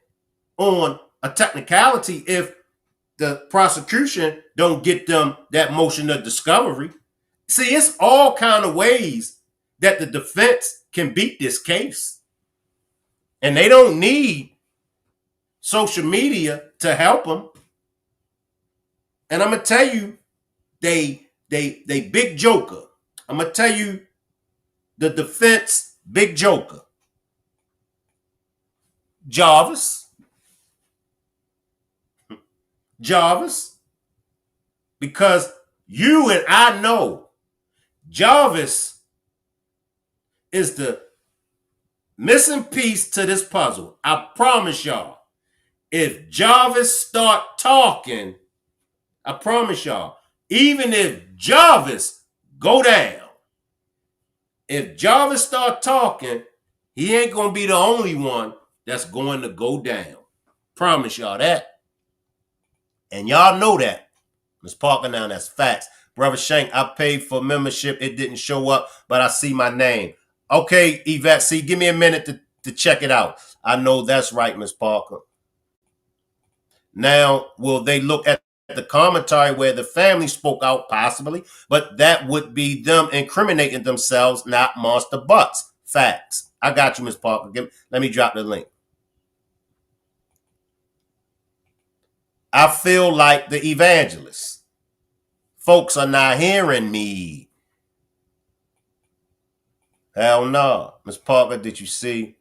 on a technicality if the prosecution don't get them that motion of discovery. See, it's all kind of ways that the defense can beat this case. And they don't need social media to help them. And I'm gonna tell you, they big joker. I'm gonna tell you the defense big joker. Jarvis. Because you and I know Jarvis is the missing piece to this puzzle. I promise y'all. If Jarvis start talking, I promise y'all, even if Jarvis go down, if Jarvis start talking, he ain't gonna be the only one that's going to go down. Promise y'all that. And y'all know that. Ms. Parker, now that's facts. Brother Shank, I paid for membership. It didn't show up, but I see my name. Okay, Yvette, see, give me a minute to check it out. I know that's right, Ms. Parker. Now, will they look at the commentary where the family spoke out? Possibly, but that would be them incriminating themselves, not Monster Butts. Facts. I got you, Ms. Parker. Let me drop the link. I feel like the evangelist. Folks are not hearing me. Hell no. Ms. Parker, did you see?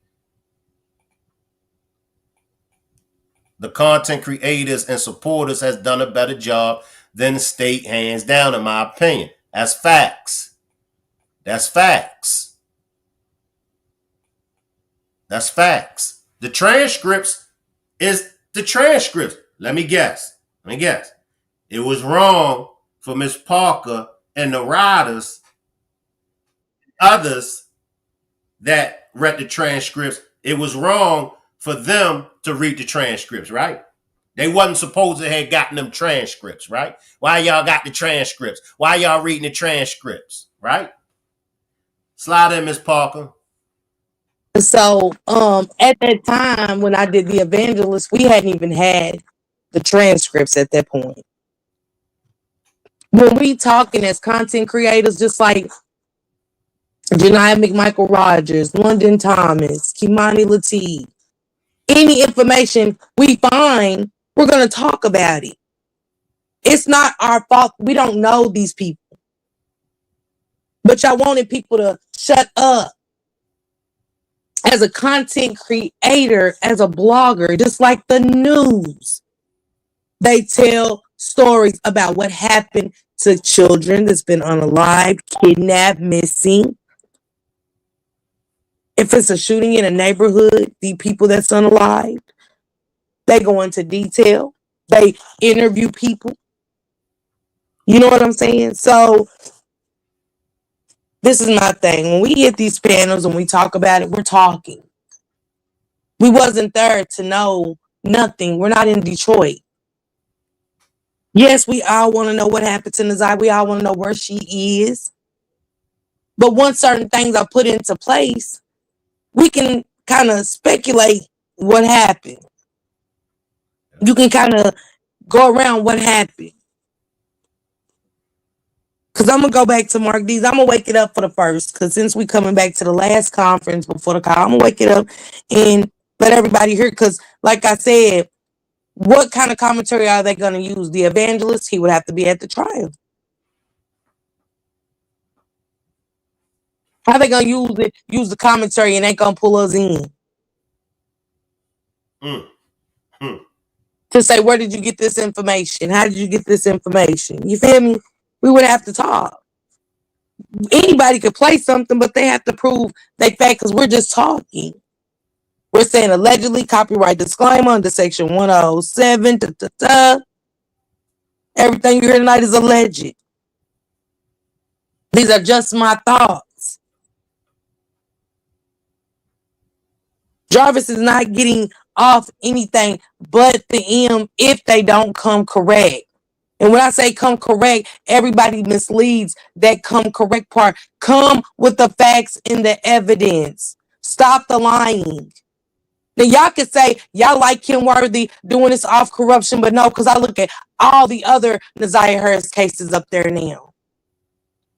The content creators and supporters has done a better job than the state, hands down, in my opinion. That's facts. That's facts. That's facts. The transcripts is the transcripts. Let me guess. It was wrong for Miss Parker and the riders, others that read the transcripts. It was wrong for them to read the transcripts, right? They wasn't supposed to have gotten them transcripts, right? Why y'all got the transcripts? Why y'all reading the transcripts, right? Slide in, Miss Parker. So at that time when I did the evangelist, we hadn't even had the transcripts at that point. When we talking as content creators, just like Janiyah McMichael Rogers, London Thomas, Kimani Lateef, any information we find, we're going to talk about it. It's not our fault. We don't know these people. But y'all wanted people to shut up. As a content creator, as a blogger, just like the news, they tell stories about what happened to children that's been unalived, kidnapped, missing. If it's a shooting in a neighborhood, the people that's unalived, they go into detail. They interview people. You know what I'm saying? So this is my thing. When we hit these panels and we talk about it, we're talking. We wasn't there to know nothing. We're not in Detroit. Yes, we all want to know what happened to NAZIYAH. We all want to know where she is. But once certain things are put into place, we can kind of speculate what happened. You can kind of go around what happened. Because I'm going to go back to Mark D's. I'm going to wake it up for the first. Because since we coming back to the last conference before the call, I'm going to wake it up and let everybody hear. Because like I said, what kind of commentary are they going to use? The evangelist, he would have to be at the trial. How they going to use the commentary and ain't going to pull us in? To say, where did you get this information? How did you get this information? You feel me? We would have to talk. Anybody could play something, but they have to prove they fact because we're just talking. We're saying allegedly, copyright disclaimer under section 107. Everything you hear tonight is alleged. These are just my thoughts. Jarvis is not getting off anything but the M if they don't come correct. And when I say come correct, everybody misleads that come correct part. Come with the facts and the evidence. Stop the lying. Now, y'all can say y'all like Kim Worthy doing this off corruption, but no, because I look at all the other NAZIYAH Harris cases up there now.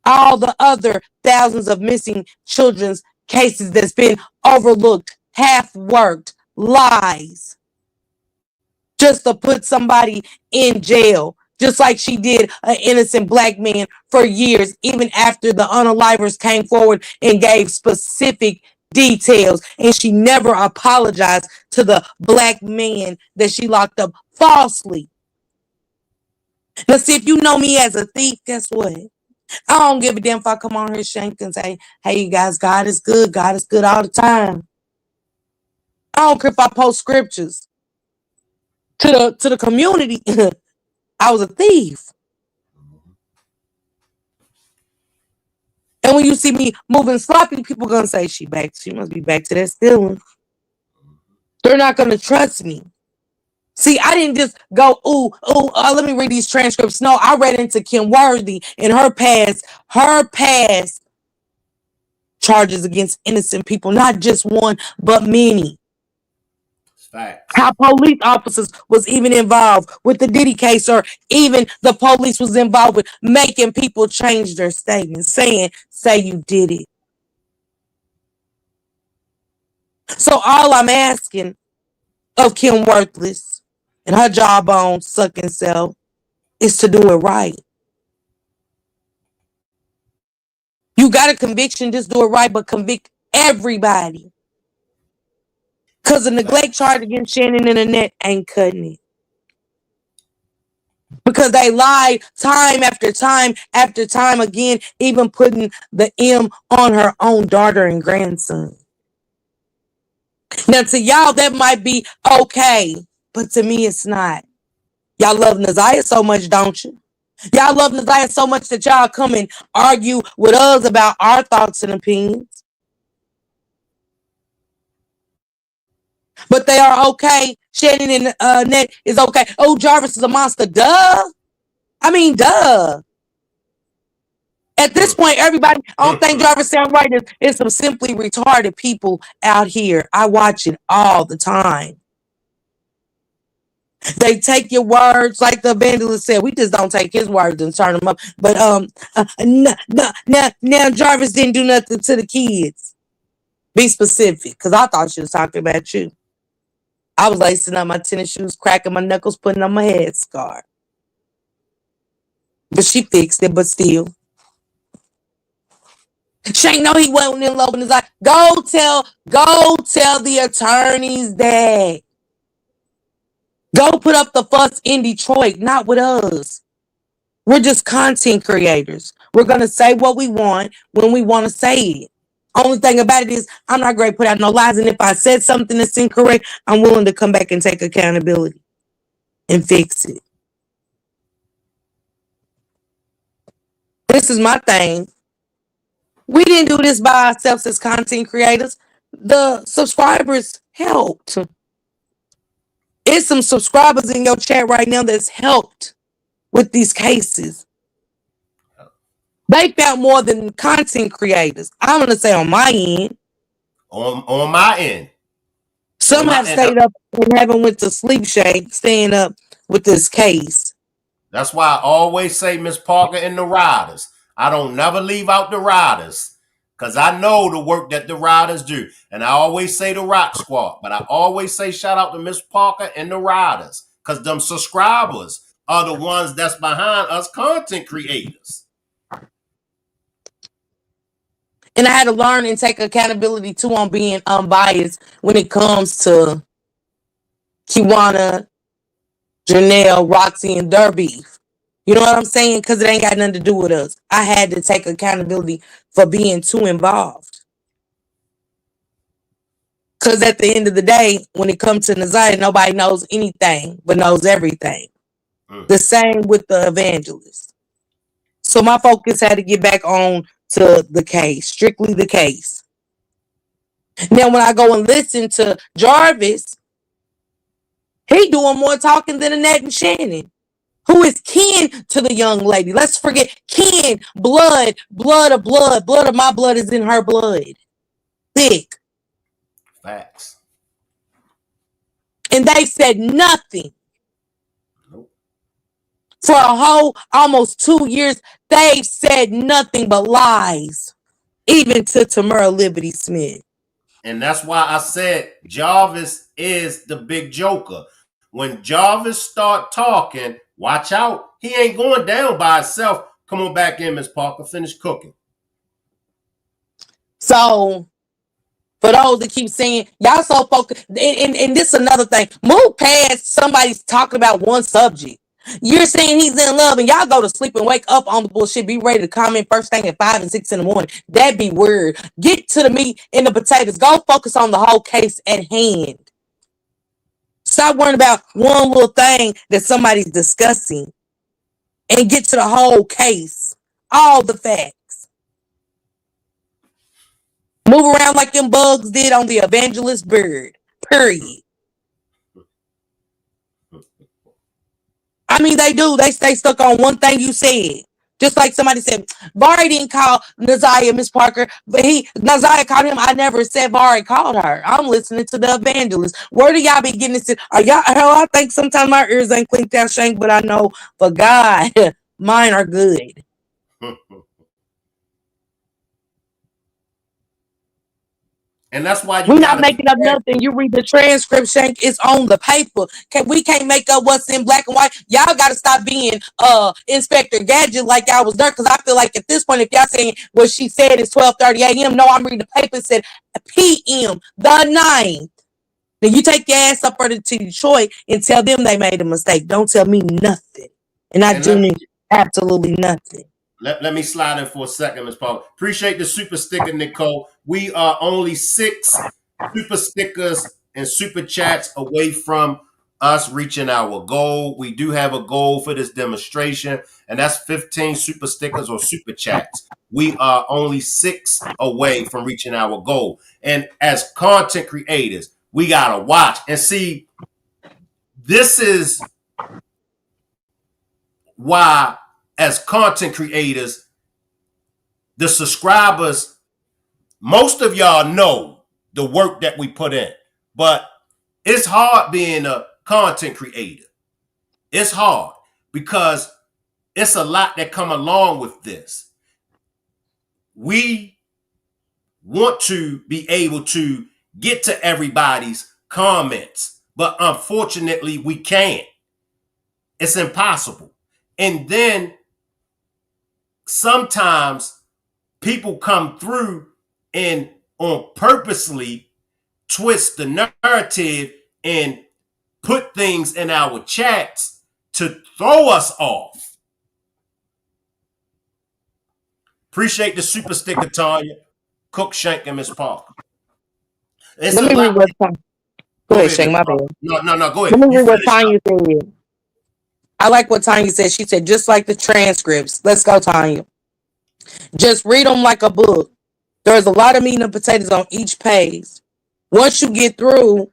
All the other thousands of missing children's cases that's been overlooked, half-worked, lies. just to put somebody in jail, just like she did an innocent black man for years, even after the unalivers came forward and gave specific details. And she never apologized to the black man that she locked up falsely. Now, see, if you know me as a thief, guess what? I don't give a damn if I come on here shank and say, hey, you guys, God is good. God is good all the time. I don't care if I post scriptures to the community. I was a thief. And when you see me moving sloppy, people gonna say she must be back to that stealing. They're not gonna trust me. See, I didn't just go, let me read these transcripts. No, I read into Kim Worthy and her past charges against innocent people, not just one, but many. Facts. How police officers was even involved with the Diddy case, or even the police was involved with making people change their statements, say you did it. So all I'm asking of Kim Worthless and her jawbone sucking self is to do it right. You got a conviction, just do it right, but convict everybody. Because the neglect charge against Shannon and Annette ain't cutting it. Because they lied time after time after time again, even putting the M on her own daughter and grandson. Now, to y'all, that might be okay, but to me, it's not. Y'all love NAZIYAH so much, don't you? Y'all love NAZIYAH so much that y'all come and argue with us about our thoughts and opinions. But they are okay. Shannon and Ned is okay. Oh, Jarvis is a monster. Duh. I mean, duh. At this point, everybody, I don't think Jarvis sound right. It's some simply retarded people out here. I watch it all the time. They take your words, like the evangelist said. We just don't take his words and turn them up. But now Jarvis didn't do nothing to the kids. Be specific, because I thought she was talking about you. I was lacing up my tennis shoes, cracking my knuckles, putting on my headscarf. But she fixed it, but still. Shank, no, he wasn't in love with his eye. Go tell the attorneys that. Go put up the fuss in Detroit, not with us. We're just content creators. We're going to say what we want when we want to say it. Only thing about it is I'm not going to put out no lies. And if I said something that's incorrect, I'm willing to come back and take accountability and fix it. This is my thing. We didn't do this by ourselves as content creators. The subscribers helped. It's some subscribers in your chat right now that's helped with these cases. They found more than content creators. I'm going to say on my end. On my end. Some have stayed up and haven't went to sleep, Shay, staying up with this case. That's why I always say Miss Parker and the Riders. I don't never leave out the Riders, because I know the work that the Riders do. And I always say the Rock Squad, but I always say shout out to Miss Parker and the Riders, because them subscribers are the ones that's behind us content creators. And I had to learn and take accountability too on being unbiased when it comes to Kiwana, Janelle, Roxy, and their beef. You know what I'm saying? Because it ain't got nothing to do with us. I had to take accountability for being too involved. Because at the end of the day, when it comes to NAZIYAH, nobody knows anything but knows everything. The same with the evangelist. So my focus had to get back on to the case, strictly the case. Now, when I go and listen to Jarvis, he doing more talking than Annette and Shannon, who is kin to the young lady. Let's forget kin, blood of blood. Blood of my blood is in her blood. Thick. Facts. And they said nothing. Nope. For a whole almost 2 years, they've said nothing but lies. Even to Tamara Liberty Smith. And that's why I said Jarvis is the big joker. when Jarvis start talking, watch out. He ain't going down by himself. Come on back in, Miss Parker. Finish cooking. So for those that keep saying y'all so focused, and this is another thing. Move past somebody's talking about one subject. You're saying he's in love, and y'all go to sleep and wake up on the bullshit. Be ready to comment first thing at 5 and 6 in the morning. That'd be weird. Get to the meat and the potatoes. Go focus on the whole case at hand. Stop worrying about one little thing that somebody's discussing, and get to the whole case, all the facts. Move around like them bugs did on the evangelist bird. Period. I mean, they do. They stay stuck on one thing you said. Just like somebody said, Vari didn't call NAZIYAH Miss Parker, but NAZIYAH called him. I never said Vari called her. I'm listening to the evangelist. Where do y'all be getting this? Are y'all? Hell, I think sometimes my ears ain't cleaned out, Shank, but I know for God, mine are good. And that's why you We're gotta not making up nothing. You read the transcript, Shank. It's on the paper. We can't make up what's in black and white. Y'all got to stop being Inspector Gadget like y'all was there. Because I feel like at this point, if y'all saying what she said is 12:30 a.m., no, I'm reading the paper. It said p.m. the 9th. Then you take your ass up to Detroit and tell them they made a mistake. Don't tell me nothing. And I do need absolutely nothing. Let me slide in for a second, Ms. Paul. Appreciate the super sticker, Nicole. We are only 6 super stickers and super chats away from us reaching our goal. We do have a goal for this demonstration, and that's 15 super stickers or super chats. We are only 6 away from reaching our goal. And as content creators, we got to watch and see. This is why, as content creators, the subscribers, most of y'all know the work that we put in, but it's hard being a content creator. It's hard because it's a lot that come along with this. We want to be able to get to everybody's comments, but unfortunately we can't. It's impossible. And then sometimes people come through and on purposely twist the narrative and put things in our chats to throw us off. Appreciate the super sticker, Tanya, Cook, Shank, and Miss Parker. Let me read what Tanya. Go ahead, Shank, my bad. No, go Let ahead. me read what Tanya said. I like what Tanya said. She said, just like the transcripts. Let's go, Tanya. Just read them like a book. There's a lot of meat and potatoes on each page. Once you get through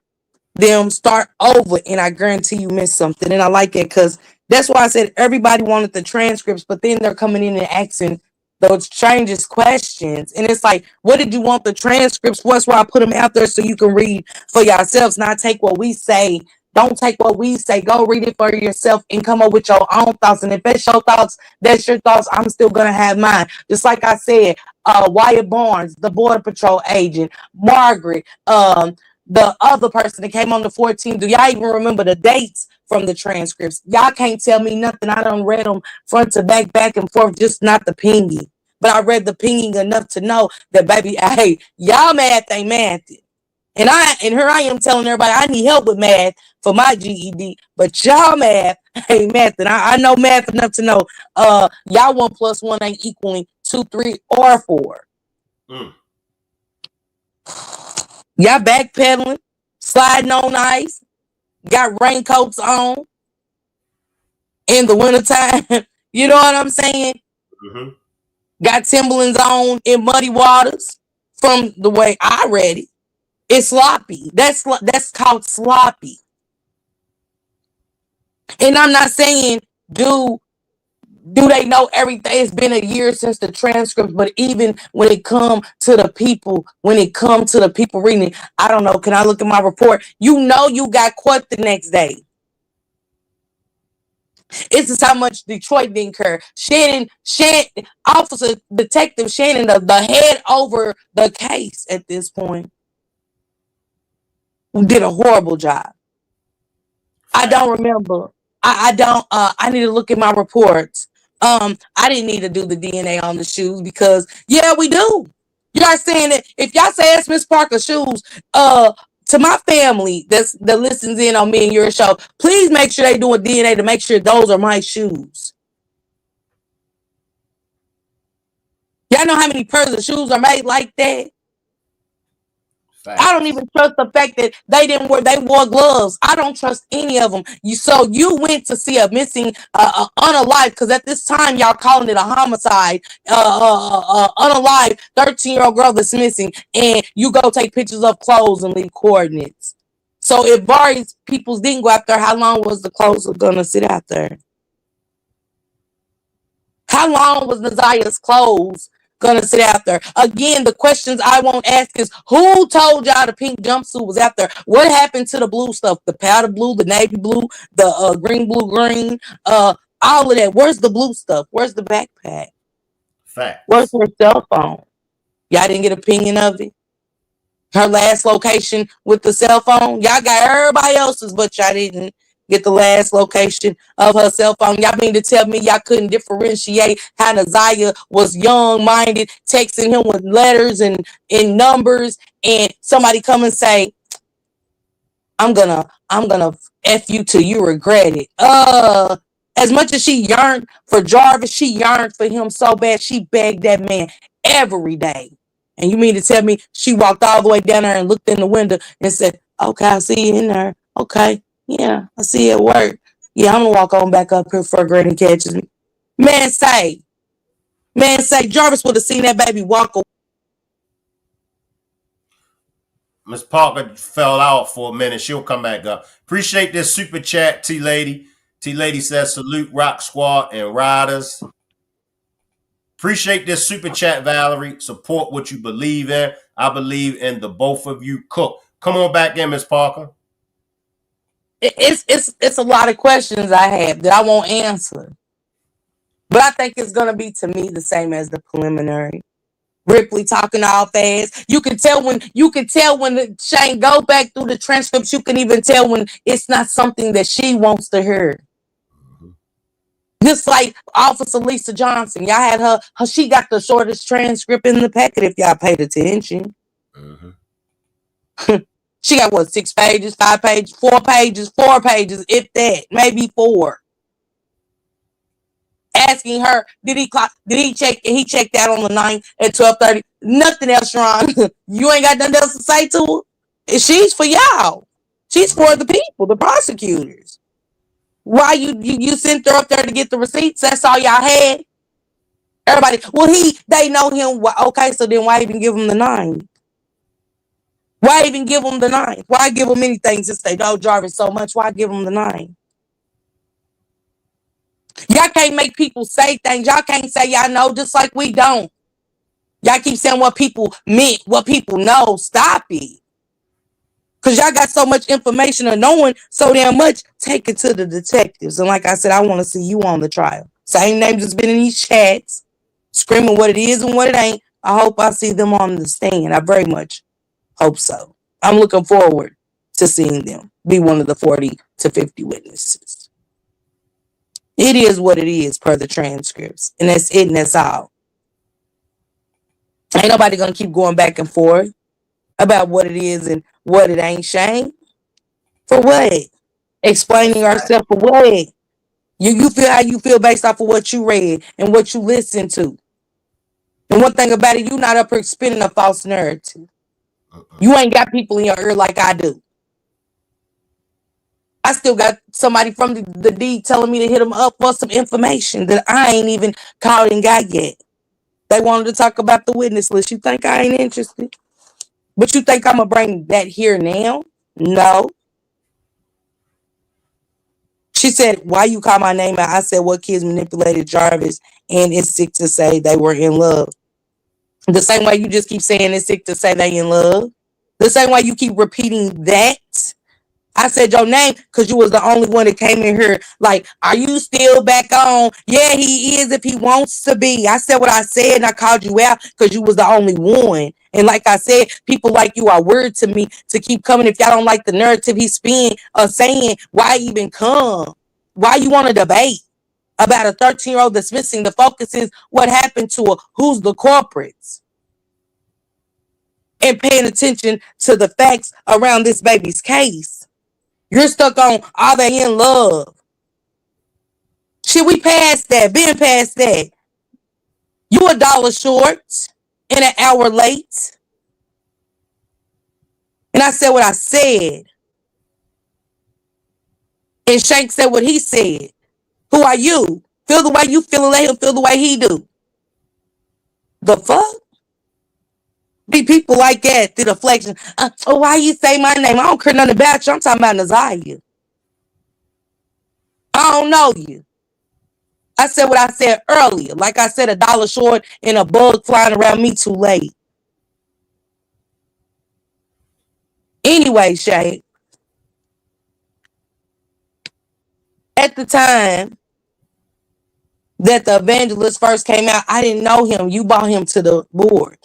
them, start over, and I guarantee you miss something. And I like it because that's why I said everybody wanted the transcripts, but then they're coming in and asking those strangest questions. And it's like, what did you want the transcripts? What's why I put them out there so you can read for yourselves, not take what we say. Don't take what we say. Go read it for yourself and come up with your own thoughts. And if that's your thoughts, that's your thoughts. I'm still going to have mine. Just like I said, Wyatt Barnes, the Border Patrol agent, Margaret, the other person that came on the 14th. Do y'all even remember the dates from the transcripts? Y'all can't tell me nothing. I done read them front to back and forth, just not the pinging. But I read the pinging enough to know that, baby, hey, y'all math ain't math. And here I am telling everybody I need help with math for my GED, but y'all math ain't math. And I know math enough to know y'all 1 + 1 ain't equaling 2, 3, or 4. Y'all backpedaling, sliding on ice, got raincoats on in the wintertime. You know what I'm saying? Mm-hmm. Got Timberlands on in muddy waters. From the way I read it, it's sloppy. That's called sloppy. And I'm not saying do they know everything? It's been a year since the transcript, but even when it come to the people reading it, I don't know. Can I look at my report? You know you got caught the next day. It's just how much Detroit didn't care. Shannon, Officer Detective Shannon, the head over the case at this point, did a horrible job. I don't remember. I don't. I need to look at my reports. I didn't need to do the DNA on the shoes because yeah, we do. Y'all saying that if y'all say it's Miss Parker's shoes, to my family that listens in on me and your show, please make sure they do a DNA to make sure those are my shoes. Y'all know how many pairs of shoes are made like that? Facts. I don't even trust the fact that they wore gloves. I don't trust any of them. You went to see a missing, unalive, because at this time y'all calling it a homicide, unalive 13-year-old girl that's missing, and you go take pictures of clothes and leave coordinates. So if Vari's peoples didn't go out there, how long was the clothes gonna sit out there? How long was NAZIYAH's clothes gonna sit out there? Again, the questions I won't ask is who told y'all the pink jumpsuit was out there? What happened to the blue stuff? The powder blue, the navy blue, the green, blue, green, all of that. Where's the blue stuff? Where's the backpack? Facts. Where's her cell phone? Y'all didn't get an opinion of it? Her last location with the cell phone? Y'all got everybody else's, but y'all didn't get the last location of her cell phone. Y'all mean to tell me y'all couldn't differentiate how NAZIYAH was young-minded, texting him with letters and numbers, and somebody come and say, I'm gonna F you till you regret it. As much as she yearned for Jarvis, she yearned for him so bad, she begged that man every day. And you mean to tell me she walked all the way down there and looked in the window and said, okay, I see you in there. Okay, yeah, I see you at work. Yeah, I'm gonna walk on back up here for Granny catches me. Man say, Jarvis would have seen that baby walk away. Miss Parker fell out for a minute. She'll come back up. Appreciate this super chat, T Lady. T Lady says salute Rock Squad and Riders. Appreciate this super chat, Valerie. Support what you believe in. I believe in the both of you. Cook. Come on back in, Miss Parker. It's a lot of questions I have that I won't answer. But I think it's gonna be, to me, the same as the preliminary. Ripley talking all fast. You can tell when Shane go back through the transcripts. You can even tell when it's not something that she wants to hear. Just like Officer Lisa Johnson, y'all had her. She got the shortest transcript in the packet. If y'all paid attention, she got what, 6 pages, 5 pages, 4 pages, 4 pages, if that, maybe 4. Asking her, did he check? He checked out on the 9th at 12:30. Nothing else wrong. You ain't got nothing else to say to her. She's for y'all. She's for the people, the prosecutors. Why you sent her up there to get the receipts? That's all y'all had. Everybody, well, they know him. Okay, so then why even give him the 9? Why even give him the 9? Why give him anything since they know Jarvis so much? Why give him the 9? Y'all can't make people say things. Y'all can't say y'all know, just like we don't. Y'all keep saying what people meant, what people know. Stop it. Because y'all got so much information and knowing so damn much, take it to the detectives. And like I said, I want to see you on the trial. Same names that's been in these chats, screaming what it is and what it ain't. I hope I see them on the stand. I very much hope so. I'm looking forward to seeing them be one of the 40 to 50 witnesses. It is what it is per the transcripts. And that's it, and that's all. Ain't nobody going to keep going back and forth about what it is and what it ain't, Shane. For what? Explaining ourselves for what? You feel how you feel based off of what you read and what you listened to. And one thing about it, you not up here spinning a false narrative. You ain't got people in your ear like I do. I still got somebody from the D telling me to hit them up for some information that I ain't even called and got yet. They wanted to talk about the witness list. You think I ain't interested? But you think I'm going to bring that here now? No. She said, why you call my name out? I said, what kids manipulated Jarvis, and it's sick to say they were in love. The same way you just keep saying it's sick to say they in love. The same way you keep repeating that. I said your name because you was the only one that came in here like, are you still back on? Yeah, he is if he wants to be. I said what I said and I called you out because you was the only one. And like I said, people like you are weird to me to keep coming. If y'all don't like the narrative he's spinning or saying, why even come? Why you want to debate about a 13-year-old that's missing? The focus is what happened to her, who's the culprits, and paying attention to the facts around this baby's case. You're stuck on, are they in love? Should we pass that? Been past that. You $1 short and an hour late. And I said what I said. And Shank said what he said. Who are you? Feel the way you feel and let him feel the way he do. The fuck? Be people like that, the deflection. Why you say my name? I don't care nothing about you. I'm talking about NAZIYAH. I don't know you. I said what I said earlier. Like I said, $1 short and a bug flying around me too late. Anyway, Shay, at the time that the evangelist first came out, I didn't know him. You brought him to the board.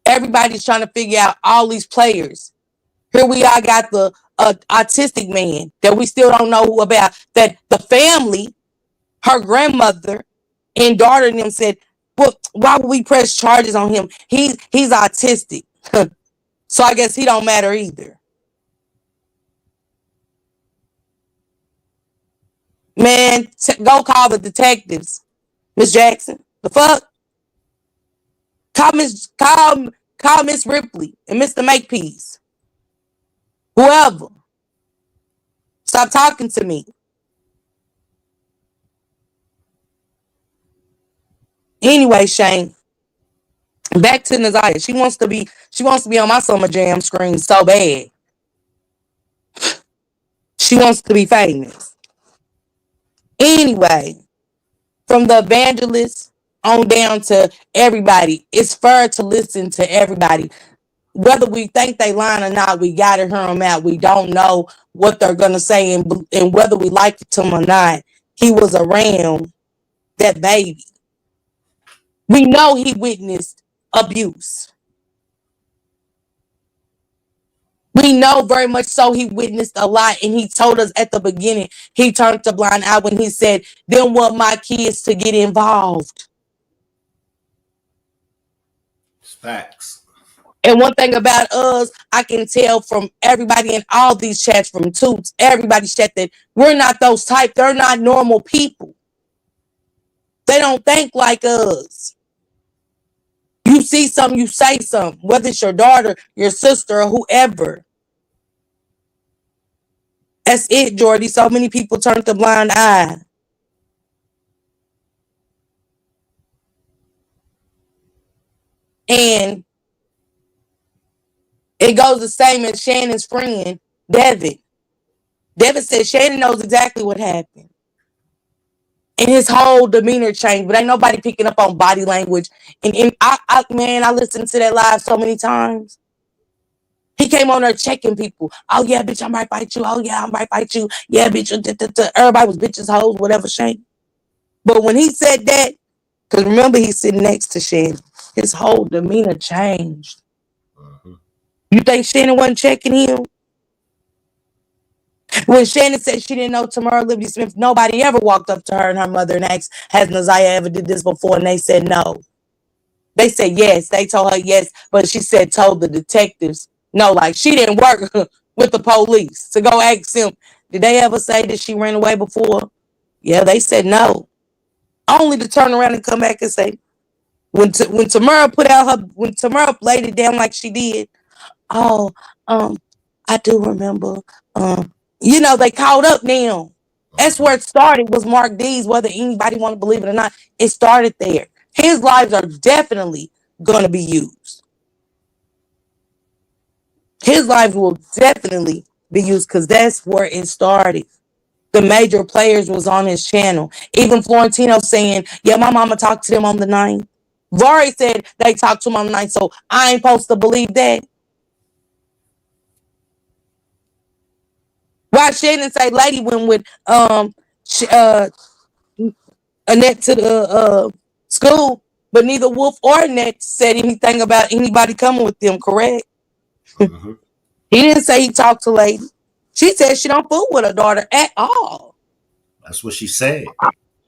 Everybody's trying to figure out all these players. Here we are, got the autistic man that we still don't know who about. That the family, her grandmother and daughter and them said, well, why would we press charges on him? He's autistic. So I guess he don't matter either. Man, go call the detectives. Miss Jackson. The fuck? Call Miss Ripley and Mr. Makepeace. Whoever. Stop talking to me. Anyway, Shane. Back to NAZIYAH. She wants to be on my Summer Jam screen so bad. She wants to be famous. Anyway, from the evangelist on down to everybody, it's fair to listen to everybody. Whether we think they lying or not, we gotta hear them out. We don't know what they're gonna say, and whether we like them or not, he was around that baby. We know he witnessed abuse. We know very much so he witnessed a lot, and he told us at the beginning, he turned a blind eye when he said, "Then want my kids to get involved." Facts. And one thing about us, I can tell from everybody in all these chats, from Toots, everybody's chat, that we're not those type. They're not normal people. They don't think like us. You see something, you say something, whether it's your daughter, your sister, or whoever. That's it, Jordy. So many people turned a blind eye. And it goes the same as Shannon's friend, Devin. Devin said Shannon knows exactly what happened. And his whole demeanor changed. But ain't nobody picking up on body language. And I listened to that live so many times. He came on there checking people. Oh, yeah, bitch, I'm right by you. Oh, yeah, I'm right by you. Yeah, bitch. Everybody was bitches, hoes, whatever, Shane. But when he said that, because remember, he's sitting next to Shannon, his whole demeanor changed. Mm-hmm. You think Shannon wasn't checking him? When Shannon said she didn't know Tamara Liberty Smith, nobody ever walked up to her and her mother and asked, has NAZIYAH ever did this before? And they said no. They said yes. They told her yes, but she said told the detectives no. Like she didn't work with the police to go ask them, did they ever say that she ran away before? Yeah, they said no. Only to turn around and come back and say, when Tamara when Tamara laid it down like she did, oh, I do remember, they caught up now. That's where it started, was Mark D's, whether anybody want to believe it or not. It started there. His lives are definitely going to be used. His life will definitely be used because that's where it started. The major players was on his channel. Even Florentino saying, yeah, my mama talked to them on the 9th. Vari said they talked to him on the 9th, so I ain't supposed to believe that. Why Shannon say lady went with Annette to the school? But neither Wolf or Next said anything about anybody coming with them, correct? Mm-hmm. He didn't say he talked to Lady. She said she don't fool with her daughter at all. That's what she said.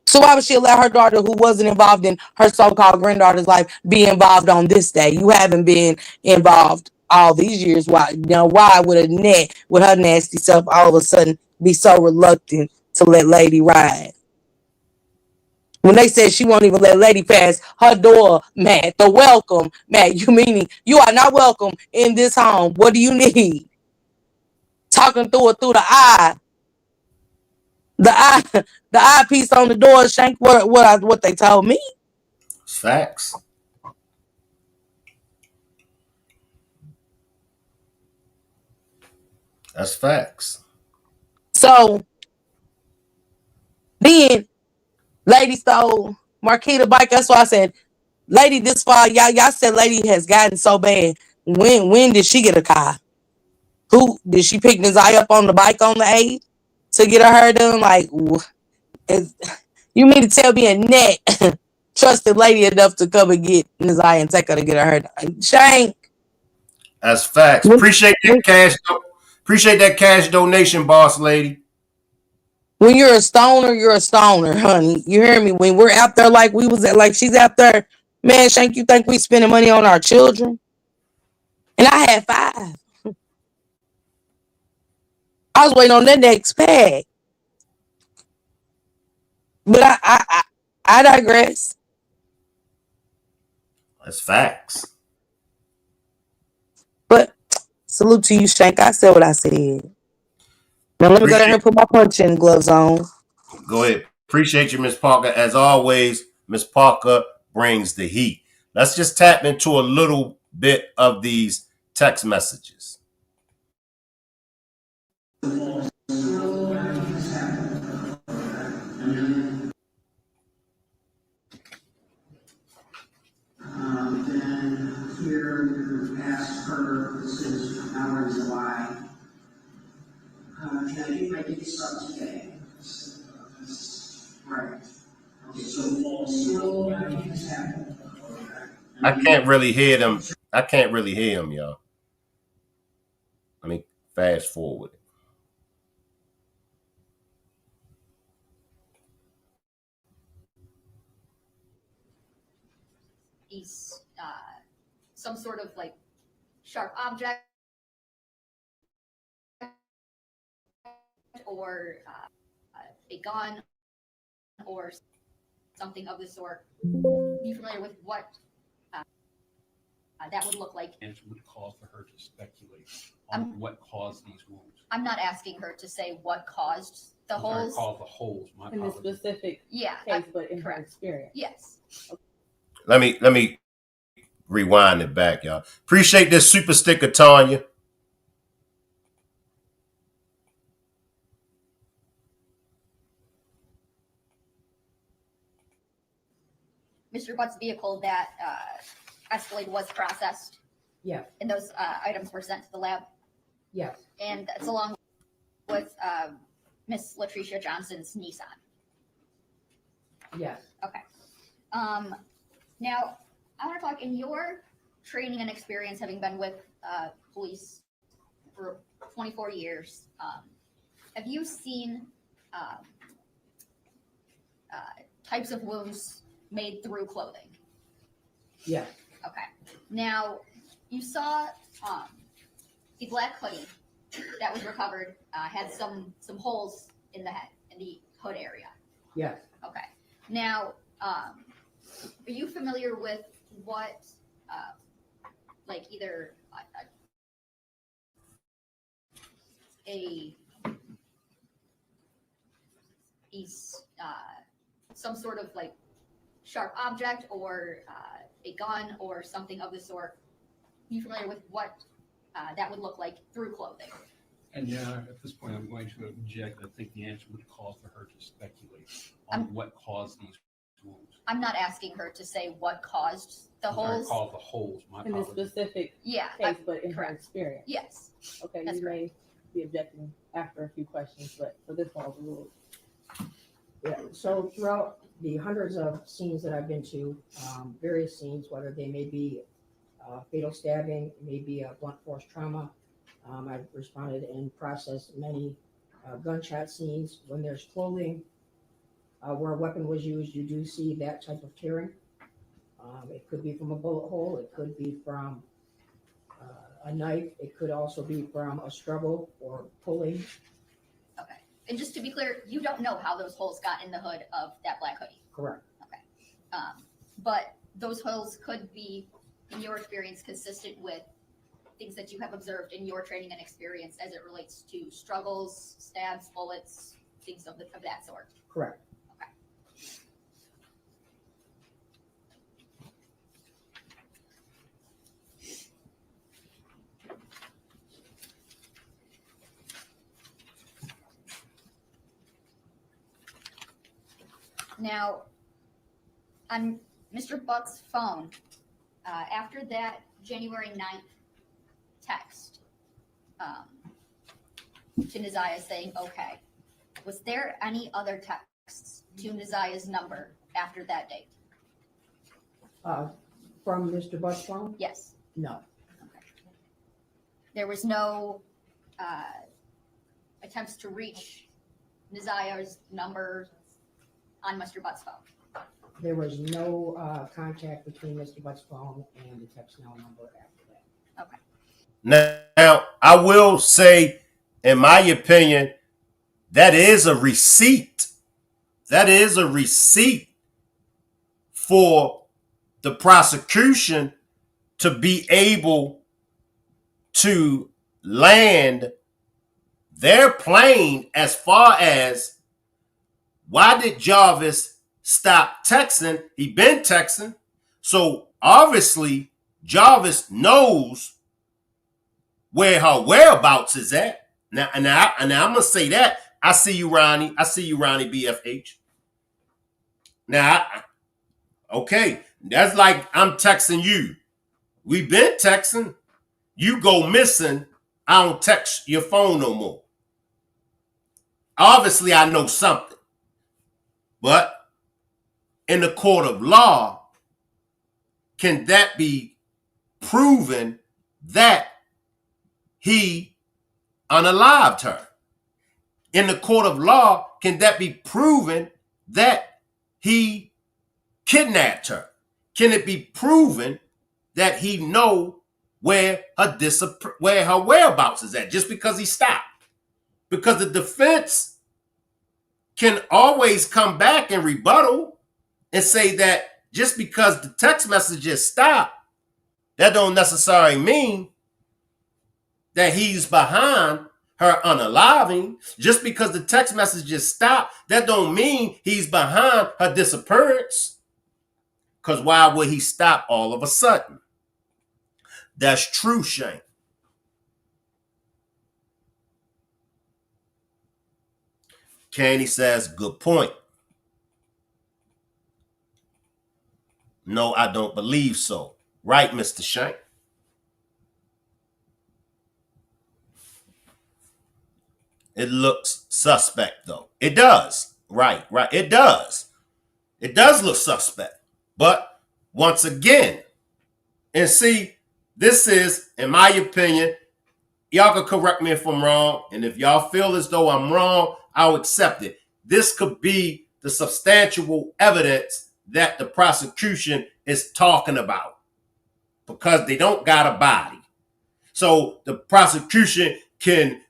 So why would she allow her daughter, who wasn't involved in her so-called granddaughter's life, be involved on this day? You haven't been involved all these years. Why? Why would a net with her nasty self all of a sudden be so reluctant to let Lady ride? When they said she won't even let Lady pass her door, Matt, the welcome, Matt, you meaning you are not welcome in this home. What do you need? Talking through it through the eye. The eye, the eyepiece on the door, Shank, what they told me. It's facts. That's facts. So then Lady stole Marquita bike. That's why I said, Lady, this far, y'all said Lady has gotten so bad. When did she get a car? Who did she pick NAZIYAH up on the bike on the 8th to get her hair done? Like, you mean to tell me a net trusted Lady enough to come and get NAZIYAH and take her to get her hair done? Shank. That's facts. Appreciate that cash donation, boss lady. When you're a stoner, honey. You hear me? When we're out there like we was at, like she's out there, man, Shank, you think we spending money on our children? And I had 5. I was waiting on that next bag. But I digress. That's facts. But salute to you, Shank. I said what I said. Now let me go down here and put my punching gloves on. Go ahead. Appreciate you, Miss Parker. As always, Miss Parker brings the heat. Let's just tap into a little bit of these text messages. Then here you ask her, this is now in July, can I do my day start today? Right. Okay, so I can't really hear them. I can't really hear him, y'all. Let me fast forward. He's some sort of like sharp object or a gun or something of the sort. Are you familiar with what that would look like? And it would cause for her to speculate on what caused these wounds. I'm not asking her to say what caused the holes. Caused the holes. In the specific case, but in her experience. Yes. Let me rewind it back, y'all. Appreciate this super sticker, Tanya. Mr. Butt's vehicle that Escalade was processed. Yeah. And those items were sent to the lab. Yes. And that's along with Miss Latricia Johnson's Nissan. Yes. Okay. Now, I want to talk in your training and experience, having been with police for 24 years. Have you seen types of wounds made through clothing? Yeah. Okay. Now, you saw the black hoodie that was recovered had some holes in the head, in the hood area. Yes. Okay. Now, are you familiar with what, like either some sort of like sharp object or a gun or something of the sort? Are you familiar with what that would look like through clothing? And yeah, at this point, I'm going to object. I think the answer would call for her to speculate on what caused these wounds. I'm not asking her to say what caused the holes. Caused the holes. My in the specific case, but in her experience. Yes. Okay, you may be objecting after a few questions, but for this one, overruled. yeah, so throughout the hundreds of scenes that I've been to, various scenes, whether they may be fatal stabbing, maybe a blunt force trauma. I've responded and processed many gunshot scenes. When there's clothing where a weapon was used, you do see that type of tearing. It could be from a bullet hole. It could be from a knife. It could also be from a struggle or pulling. Okay. And just to be clear, you don't know how those holes got in the hood of that black hoodie. Correct. Okay. But those holes could be, in your experience, consistent with things that you have observed in your training and experience as it relates to struggles, stabs, bullets, things of that sort. Correct. Okay. Now, on Mr. Buck's phone, after that January 9th text to NAZIYAH saying, okay, was there any other texts to NAZIYAH's number after that date? From Mr. Buck's phone? Yes. No. Okay. There was no attempts to reach NAZIYAH's number on Mr. Butt's phone? There was no contact between Mr. Butt's phone and the text now number after that. Okay. Now, I will say, in my opinion, that is a receipt. That is a receipt for the prosecution to be able to land their plane as far as, why did Jarvis stop texting? He been texting. So obviously Jarvis knows where her whereabouts is at. Now I'm gonna say that. I see you, Ronnie. I see you, Ronnie BFH. Now, okay, that's like I'm texting you. We been texting. You go missing, I don't text your phone no more. Obviously, I know something. But in the court of law, can that be proven that he unalived her? In the court of law, can that be proven that he kidnapped her? Can it be proven that he know where her whereabouts is at just because he stopped? Because the defense can always come back and rebuttal and say that just because the text messages stop, that don't necessarily mean that he's behind her unaliving. Just because the text messages stop, that don't mean he's behind her disappearance. Because why would he stop all of a sudden? That's true, Shane. Candy says, good point. No, I don't believe so. Right, Mr. Shank? It looks suspect, though. It does. Right. It does. It does look suspect. But once again, and see, this is, in my opinion, y'all can correct me if I'm wrong. And if y'all feel as though I'm wrong, I'll accept it. This could be the substantial evidence that the prosecution is talking about because they don't got a body. So the prosecution can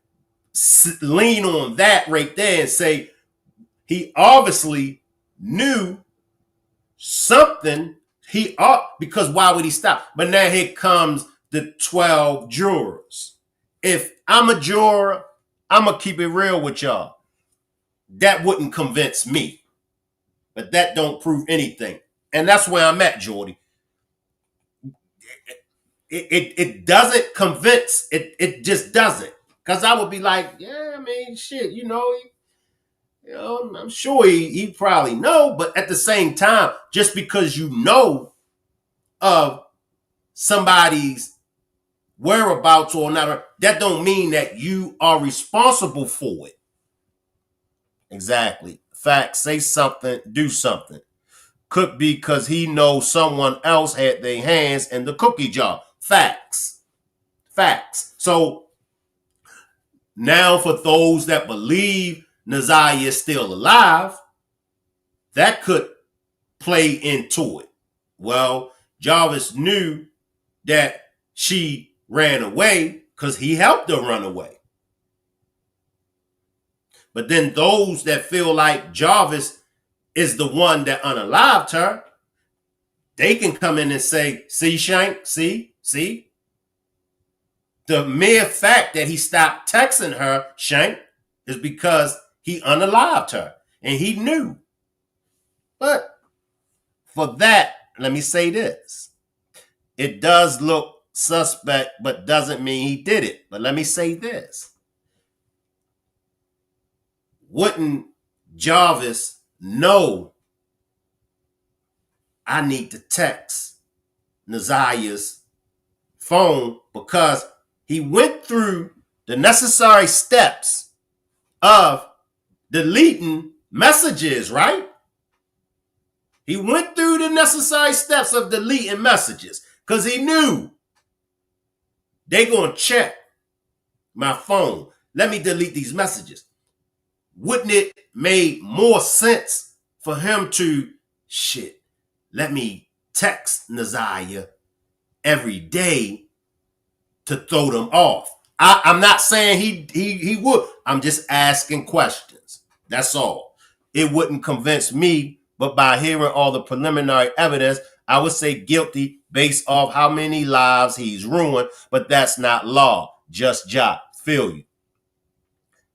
lean on that right there and say he obviously knew something. Because why would he stop? But now here comes the 12 jurors. If I'm a juror, I'm going to keep it real with y'all. That wouldn't convince me. But that don't prove anything. And that's where I'm at, Jordy. It doesn't convince. It just doesn't. Because I would be like, yeah, I mean, shit, I'm sure he probably know. But at the same time, just because you know of somebody's whereabouts or not, that don't mean that you are responsible for it. Exactly. Facts. Say something, do something. Could be because he knows someone else had their hands in the cookie jar. Facts. Facts. So now for those that believe NAZIYAH is still alive, that could play into it. Well, Jarvis knew that she ran away because he helped her run away. But then those that feel like Jarvis is the one that unalived her, they can come in and say, see, Shank, see? The mere fact that he stopped texting her, Shank, is because he unalived her. And he knew. But for that, let me say this. It does look suspect, but doesn't mean he did it. But let me say this. Wouldn't Jarvis know I need to text NAZIYAH's phone because he went through the necessary steps of deleting messages, right? He went through the necessary steps of deleting messages because he knew they're going to check my phone. Let me delete these messages. Wouldn't it make more sense for him to, let me text NAZIYAH every day to throw them off? I'm not saying he would. I'm just asking questions. That's all. It wouldn't convince me, but by hearing all the preliminary evidence, I would say guilty based off how many lives he's ruined, but that's not law. Just job. Feel you.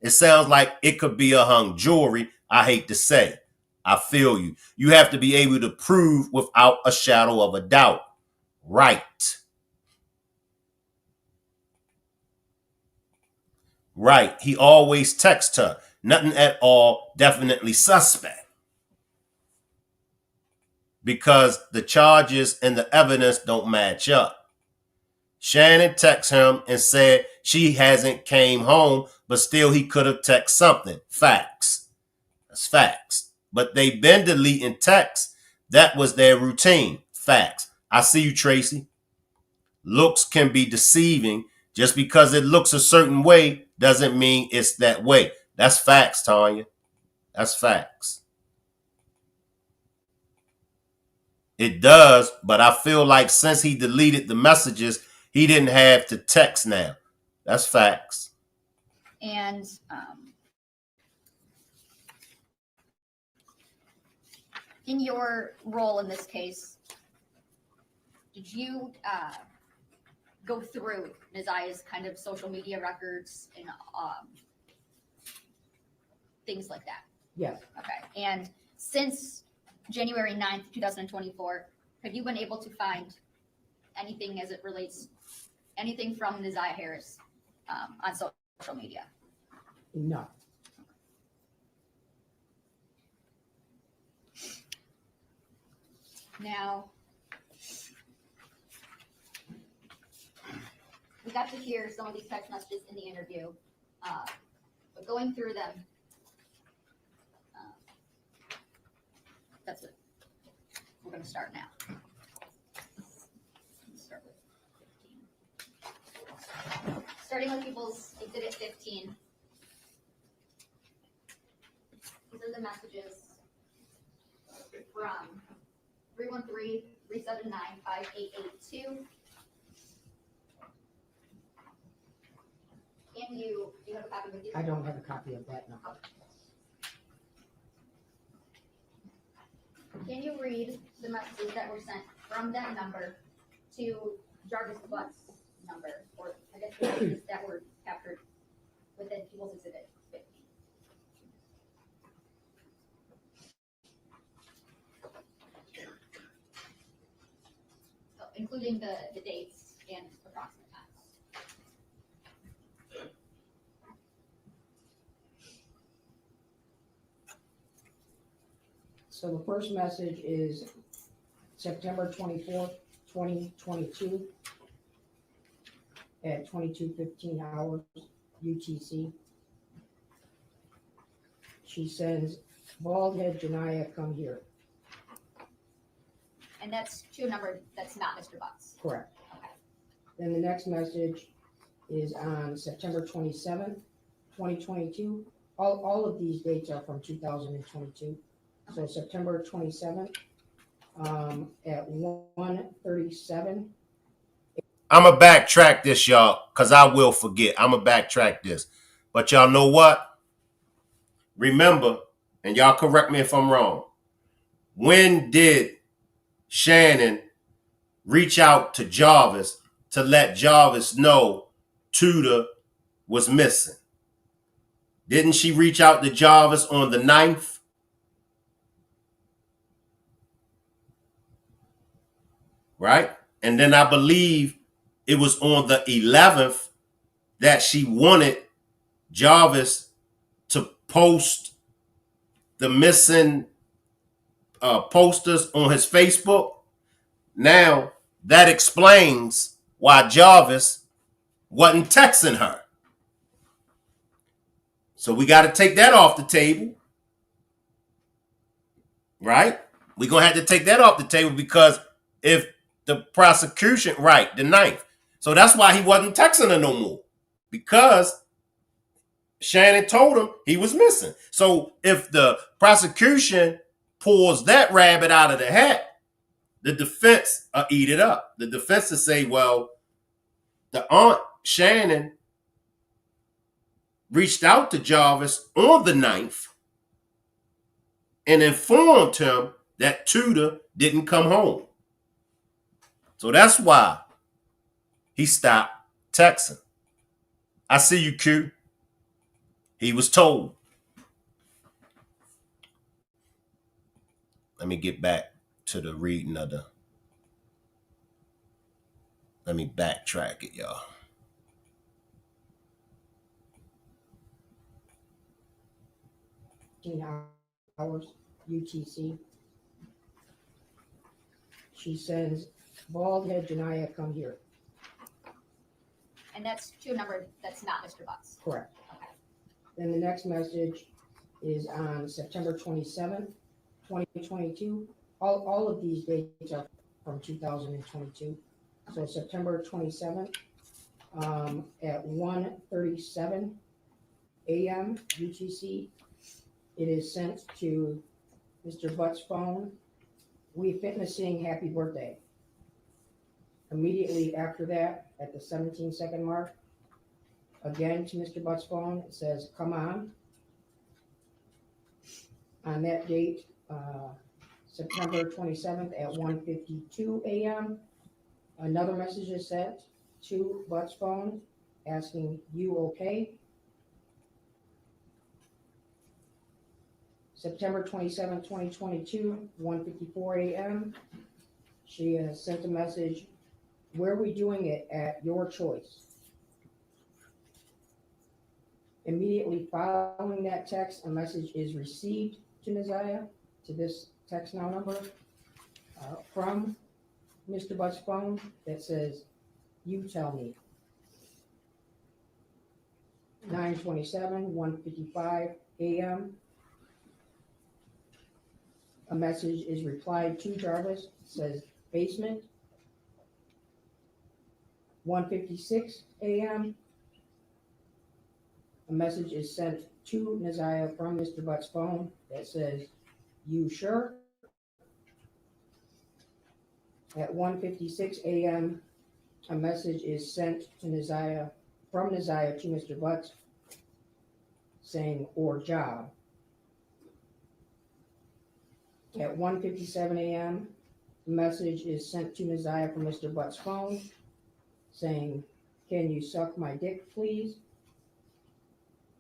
It sounds like it could be a hung jury. I hate to say. I feel you. You have to be able to prove without a shadow of a doubt. Right. Right. He always texts her. Nothing at all. Definitely suspect. Because the charges and the evidence don't match up. Shannon texted him and said she hasn't came home, but still he could have texted something. Facts. That's facts. But they've been deleting texts. That was their routine. Facts. I see you, Tracy. Looks can be deceiving. Just because it looks a certain way doesn't mean it's that way. That's facts, Tanya. That's facts. It does, but I feel like since he deleted the messages, he didn't have to text now. That's facts. And in your role in this case, did you go through NAZIYAH's kind of social media records and things like that? Yes. Okay. And since January 9th, 2024, have you been able to find anything as it relates, anything from NAZIYAH Harris on social media? No. Now, we got to hear some of these text messages in the interview, but going through them, that's it. We're going to start now. Let's start with 15. Starting with people's Exhibit 15. These are the messages from 313-379-5882. Do you have a copy with you? I don't have a copy of that number. Can you read the messages that were sent from that number to Jarvis Butt's number, or I guess the messages that were captured within People's Exhibit 15? So, including the dates and approximate times. So the first message is September 24th, 2022 at 22:15 hours UTC. She sends Bald head Janiyah, come here. And that's to a number that's not Mr. Butts. Correct. Okay. Then the next message is on September 27th, 2022. All of these dates are from 2022. So September 27th at 1:37. I'm going to backtrack this, y'all, because I will forget. I'm going to backtrack this. But y'all know what? Remember, and y'all correct me if I'm wrong, when did Shannon reach out to Jarvis to let Jarvis know Tudor was missing? Didn't she reach out to Jarvis on the 9th? Right? And then I believe it was on the 11th that she wanted Jarvis to post the missing posters on his Facebook. Now, that explains why Jarvis wasn't texting her. So we got to take that off the table. Right? We're going to have to take that off the table because if the prosecution, right, the 9th. So that's why he wasn't texting her no more. Because Shannon told him he was missing. So if the prosecution pulls that rabbit out of the hat, the defense will eat it up. The defense will say, well, the aunt Shannon reached out to Jarvis on the 9th and informed him that Tudor didn't come home. So that's why he stopped texting. I see you, Q. He was told. Let me get back to the reading of the. Let me backtrack it, y'all. Hours UTC. She says, bald head Janiyah, come here. And that's to a number that's not Mr. Butts. Correct. Okay. Then the next message is on September 27th, 2022. All of these dates are from 2022. So September 27th at 1:37 a.m. UTC. It is sent to Mr. Butt's phone. We fitnessing, happy birthday. Immediately after that, at the 17-second mark, again to Mr. Butt's phone, it says, come on. On that date, September 27th at 1:52 a.m., another message is sent to Butt's phone asking, you okay? September 27, 2022, 1:54 a.m., she has sent a message, where are we doing it at your choice? Immediately following that text, a message is received to NAZIYAH, to this text now number, from Mr. Butt's phone that says, you tell me. 9:27, 1:55 a.m., a message is replied to Jarvis, says basement. 1:56 a.m., a message is sent to NAZIYAH from Mr. Butt's phone that says, you sure? At 1:56 a.m., a message is sent to NAZIYAH, from NAZIYAH to Mr. Butt saying, or job. At 1:57 a.m., a message is sent to NAZIYAH from Mr. Butt's phone saying, can you suck my dick, please?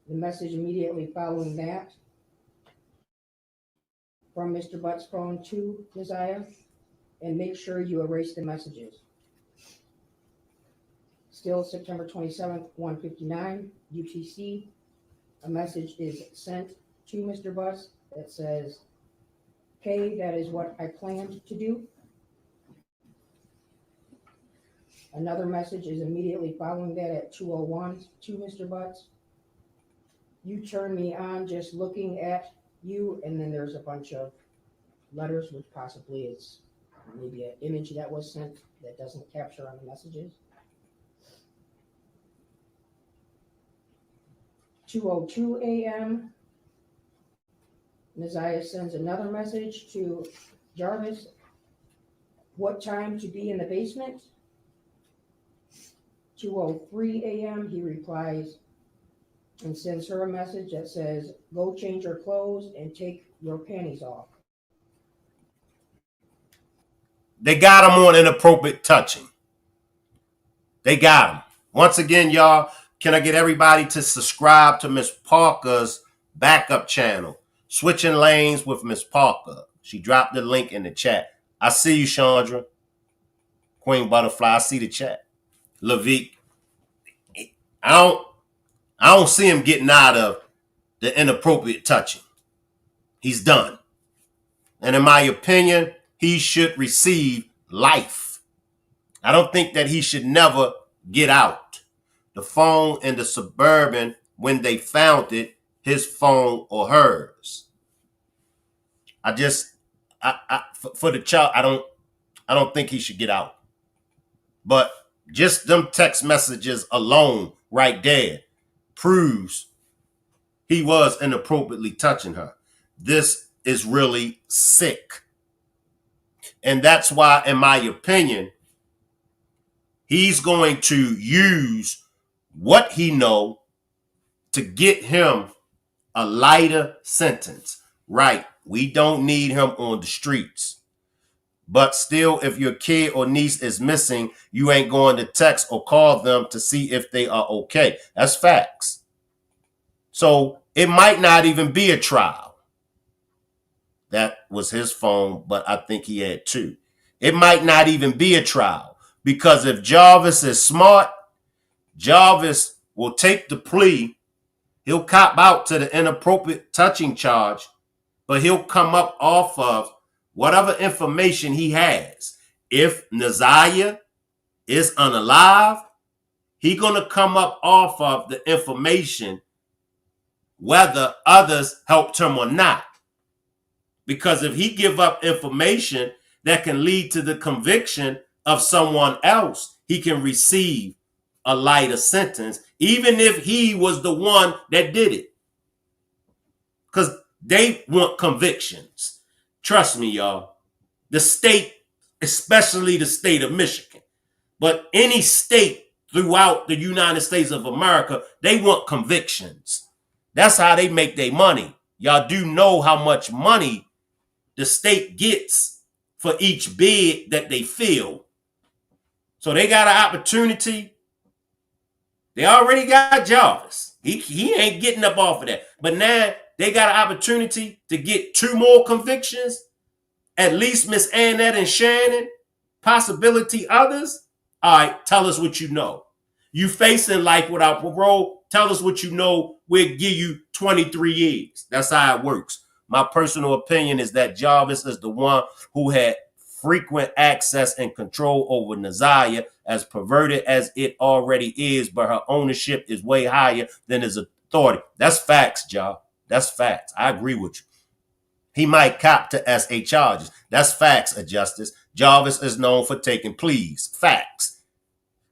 The message immediately following that from Mr. Butt's phone to NAZIYAH, and make sure you erase the messages. Still September 27th, 1:59 UTC, a message is sent to Mr. Butt that says, okay, that is what I planned to do. Another message is immediately following that at 2:01 to Mr. Butt. You turn me on just looking at you, and then there's a bunch of letters, which possibly is maybe an image that was sent that doesn't capture on the messages. 2:02 a.m. NAZIYAH sends another message to Jarvis. What time to be in the basement? 2:03 a.m. he replies and sends her a message that says, go change your clothes and take your panties off. They got him on inappropriate touching. They got him. Once again, y'all, can I get everybody to subscribe to Miss Parker's backup channel, Switching Lanes with Miss Parker? She dropped the link in the chat. I see you, Chandra. Queen Butterfly, I see the chat. Levique. I don't see him getting out of the inappropriate touching. He's done. And in my opinion, he should receive life. I don't think that he should never get out. The phone in the Suburban, when they found it, his phone or hers. For the child, I don't think he should get out. But just them text messages alone right there proves he was inappropriately touching her. This is really sick. And that's why, in my opinion, he's going to use what he know to get him a lighter sentence. Right. We don't need him on the streets. But still, if your kid or niece is missing, you ain't going to text or call them to see if they are okay. That's facts. So it might not even be a trial. That was his phone, but I think he had two. It might not even be a trial, because if Jarvis is smart, Jarvis will take the plea. He'll cop out to the inappropriate touching charge, but he'll come up off of whatever information he has. If NAZIYAH is unalive, he's going to come up off of the information, whether others helped him or not. Because if he give up information that can lead to the conviction of someone else, he can receive a lighter sentence, even if he was the one that did it. Because they want convictions. Trust me, y'all. The state, especially the state of Michigan, but any state throughout the United States of America, they want convictions. That's how they make their money. Y'all do know how much money the state gets for each bid that they fill. So they got an opportunity. They already got Jarvis. He ain't getting up off of that. But now they got an opportunity to get 2 more convictions. At least Miss Annette and Shannon. Possibility others. All right, tell us what you know. You facing life without parole. Tell us what you know. We'll give you 23 years. That's how it works. My personal opinion is that Jarvis is the one who had frequent access and control over NAZIYAH, as perverted as it already is, but her ownership is way higher than his authority. That's facts, y'all. That's facts. I agree with you. He might cop to SA charges. That's facts, Justice. Jarvis is known for taking pleas. Facts.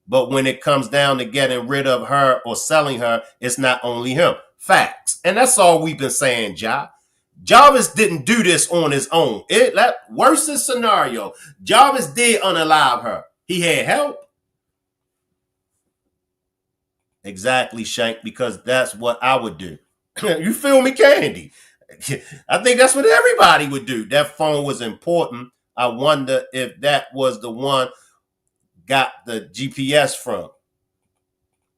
But when it comes down to getting rid of her or selling her, it's not only him. Facts. And that's all we've been saying, Ja. Jarvis didn't do this on his own. Worst scenario, Jarvis did unalive her. He had help. Exactly, Shank, because that's what I would do. You feel me, Candy? I think that's what everybody would do. That phone was important. I wonder if that was the one got the GPS from.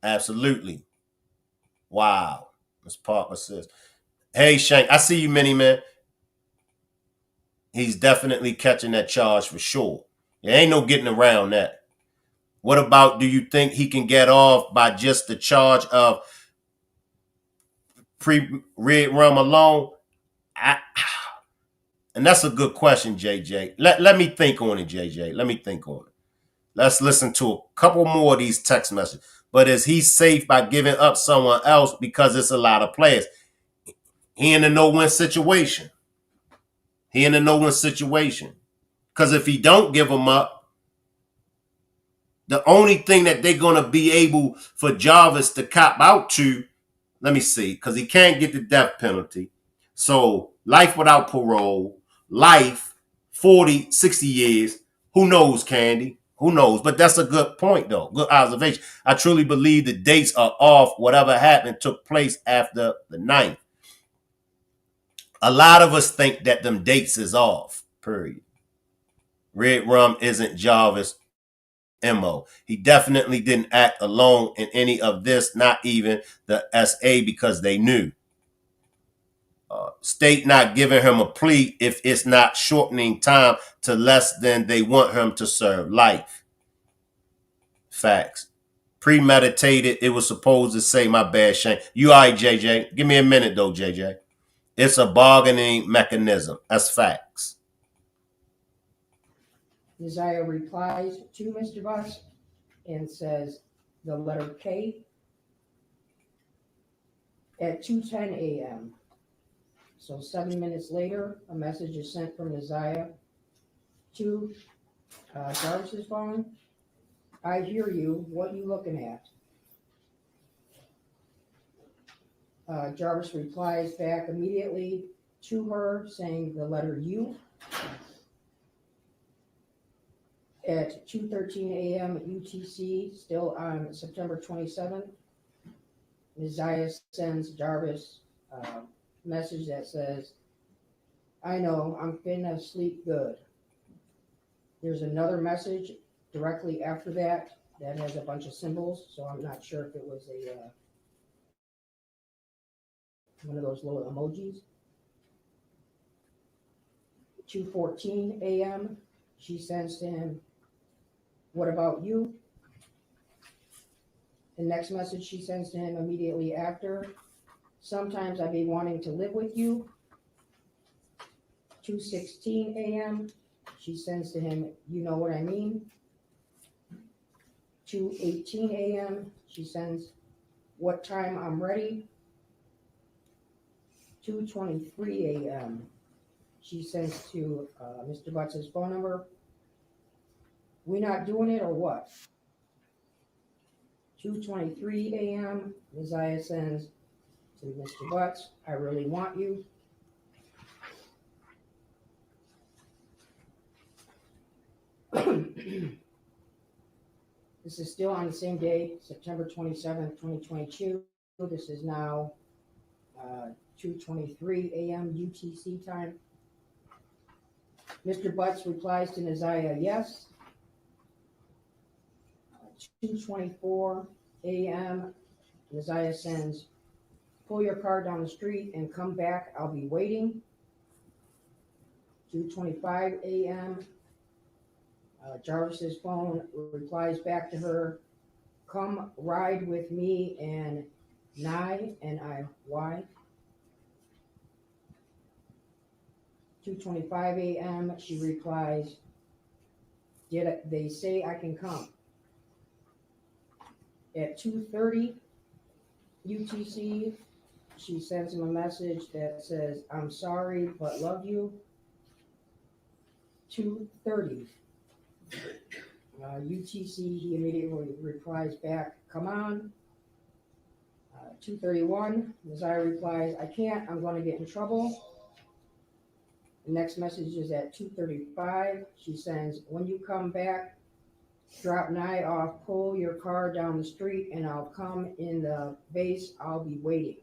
Absolutely. Wow. Ms. Parker says, hey, Shank, I see you, Mini-Man. He's definitely catching that charge for sure. There ain't no getting around that. What about, do you think he can get off by just the charge of pre-red rum alone? And that's a good question, JJ. Let me think on it, JJ. Let me think on it. Let's listen to a couple more of these text messages. But is he safe by giving up someone else because it's a lot of players? He in a no-win situation. He in a no-win situation. Because if he don't give them up, the only thing that they're going to be able for Jarvis to cop out to, let me see, because he can't get the death penalty. So life without parole, life, 40, 60 years. Who knows, Candy? Who knows? But that's a good point, though. Good observation. I truly believe the dates are off. Whatever happened took place after the 9th. A lot of us think that them dates is off, period. Red Rum isn't Jarvis' MO. He definitely didn't act alone in any of this, not even the SA, because they knew. State not giving him a plea if it's not shortening time to less than they want him to serve life. Facts. Premeditated, it was supposed to say, my bad, Shane. You all right, JJ? Give me a minute, though, JJ. It's a bargaining mechanism. That's facts. NAZIYAH replies to Mr. Butts and says the letter K at 2:10 a.m. So 7 minutes later, a message is sent from NAZIYAH to Jarvis's phone. I hear you. What you looking at? Jarvis replies back immediately to her saying the letter U. At 2:13 a.m. UTC, still on September 27th, NAZIYAH sends Jarvis a message that says, I know, I'm finna sleep good. There's another message directly after that that has a bunch of symbols, so I'm not sure if it was a one of those little emojis. 2:14 a.m., she sends to him, what about you? The next message she sends to him immediately after, sometimes I be wanting to live with you. 2:16 a.m., she sends to him, you know what I mean. 2:18 a.m., she sends, what time I'm ready. 2:23 a.m., she sends to Mr. Butts' phone number, we not doing it or what? 2:23 a.m., NAZIYAH sends to Mr. Butts, I really want you. This is still on the same day, September 27th, 2022. This is now 2:23 a.m. UTC time. Mr. Butts replies to NAZIYAH, yes. 2:24 a.m. NAZIYAH sends, pull your car down the street and come back. I'll be waiting. 2:25 a.m. Jarvis's phone replies back to her, come ride with me and Nye, N-I-Y. 2:25 a.m. she replies, did they say I can come? At 2:30 UTC, she sends him a message that says, I'm sorry, but love you. 2:30 UTC, he immediately replies back, come on. 2:31, NAZIYAH replies, I can't, I'm going to get in trouble. The next message is at 2:35. She sends, when you come back, drop Nye off, pull your car down the street, and I'll come in the base. I'll be waiting.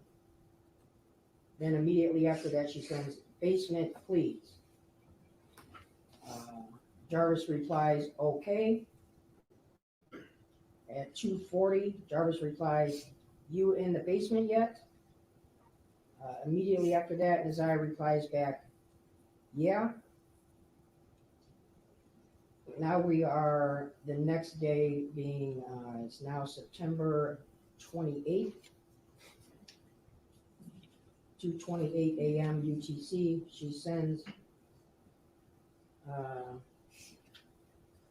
Then immediately after that, she sends, basement, please. Jarvis replies, okay. At 2:40, Jarvis replies, you in the basement yet? Immediately after that, NAZIYAH replies back, yeah. Now we are the next day being, it's now September 28th, 2:28 a.m. UTC. She sends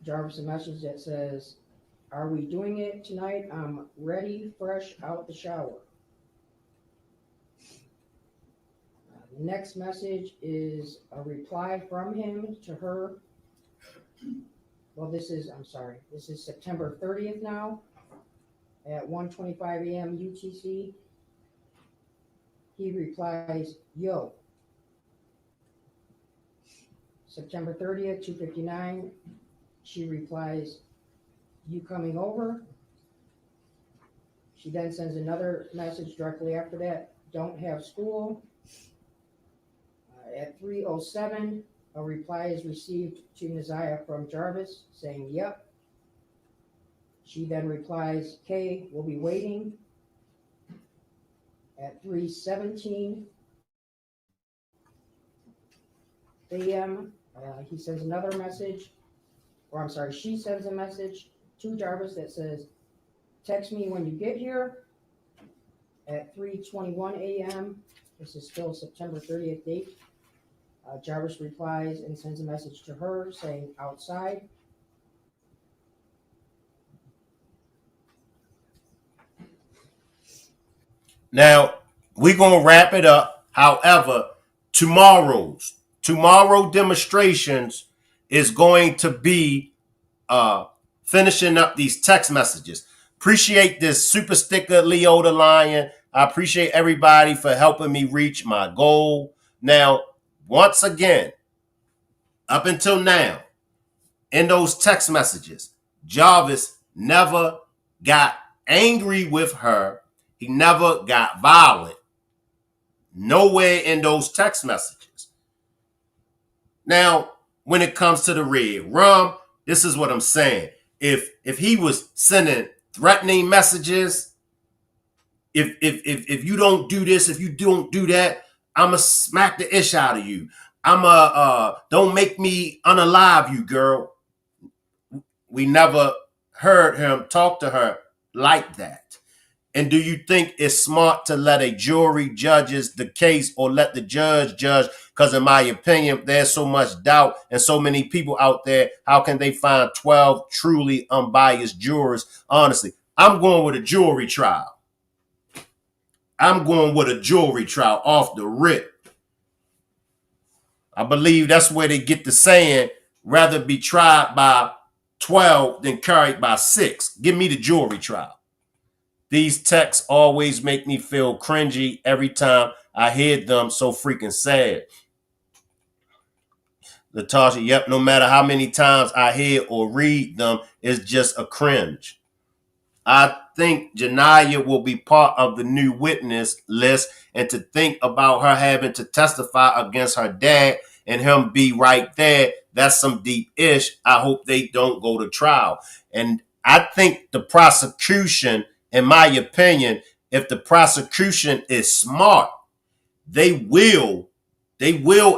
Jarvis a message that says, are we doing it tonight? I'm ready, fresh out the shower. The next message is a reply from him to her. Well, this is September 30th now at 1:25 a.m. UTC. He replies, yo. September 30th, 2:59. She replies, you coming over? She then sends another message directly after that, don't have school. At 3:07, a reply is received to NAZIYAH from Jarvis saying, yep. She then replies, Kay, we'll be waiting. At 3:17 a.m., he sends another message, or I'm sorry, she sends a message to Jarvis that says, text me when you get here. At 3:21 a.m., this is still September 30th date, Jarvis replies and sends a message to her saying outside. Now, we're going to wrap it up. However, tomorrow demonstrations is going to be finishing up these text messages. Appreciate this super sticker, Leo the Lion. I appreciate everybody for helping me reach my goal. Now, once again, up until now, in those text messages, Jarvis never got angry with her. He never got violent. Nowhere in those text messages. Now, when it comes to the red rum, this is what I'm saying. If he was sending threatening messages, if you don't do this, if you don't do that, I'ma smack the ish out of you. I'ma don't make me unalive you, girl. We never heard him talk to her like that. And do you think it's smart to let a jury judges the case or let the judge judge? Because in my opinion, there's so much doubt and so many people out there. How can they find 12 truly unbiased jurors? Honestly, I'm going with a jury trial. I'm going with a jury trial off the rip. I believe that's where they get the saying, rather be tried by 12 than carried by 6. Give me the jury trial. These texts always make me feel cringy every time I hear them. So freaking sad. Latasha, yep, no matter how many times I hear or read them, it's just a cringe. I think Janiyah will be part of the new witness list, and to think about her having to testify against her dad and him be right there, that's some deep ish. I hope they don't go to trial. And I think the prosecution, in my opinion, if the prosecution is smart, they will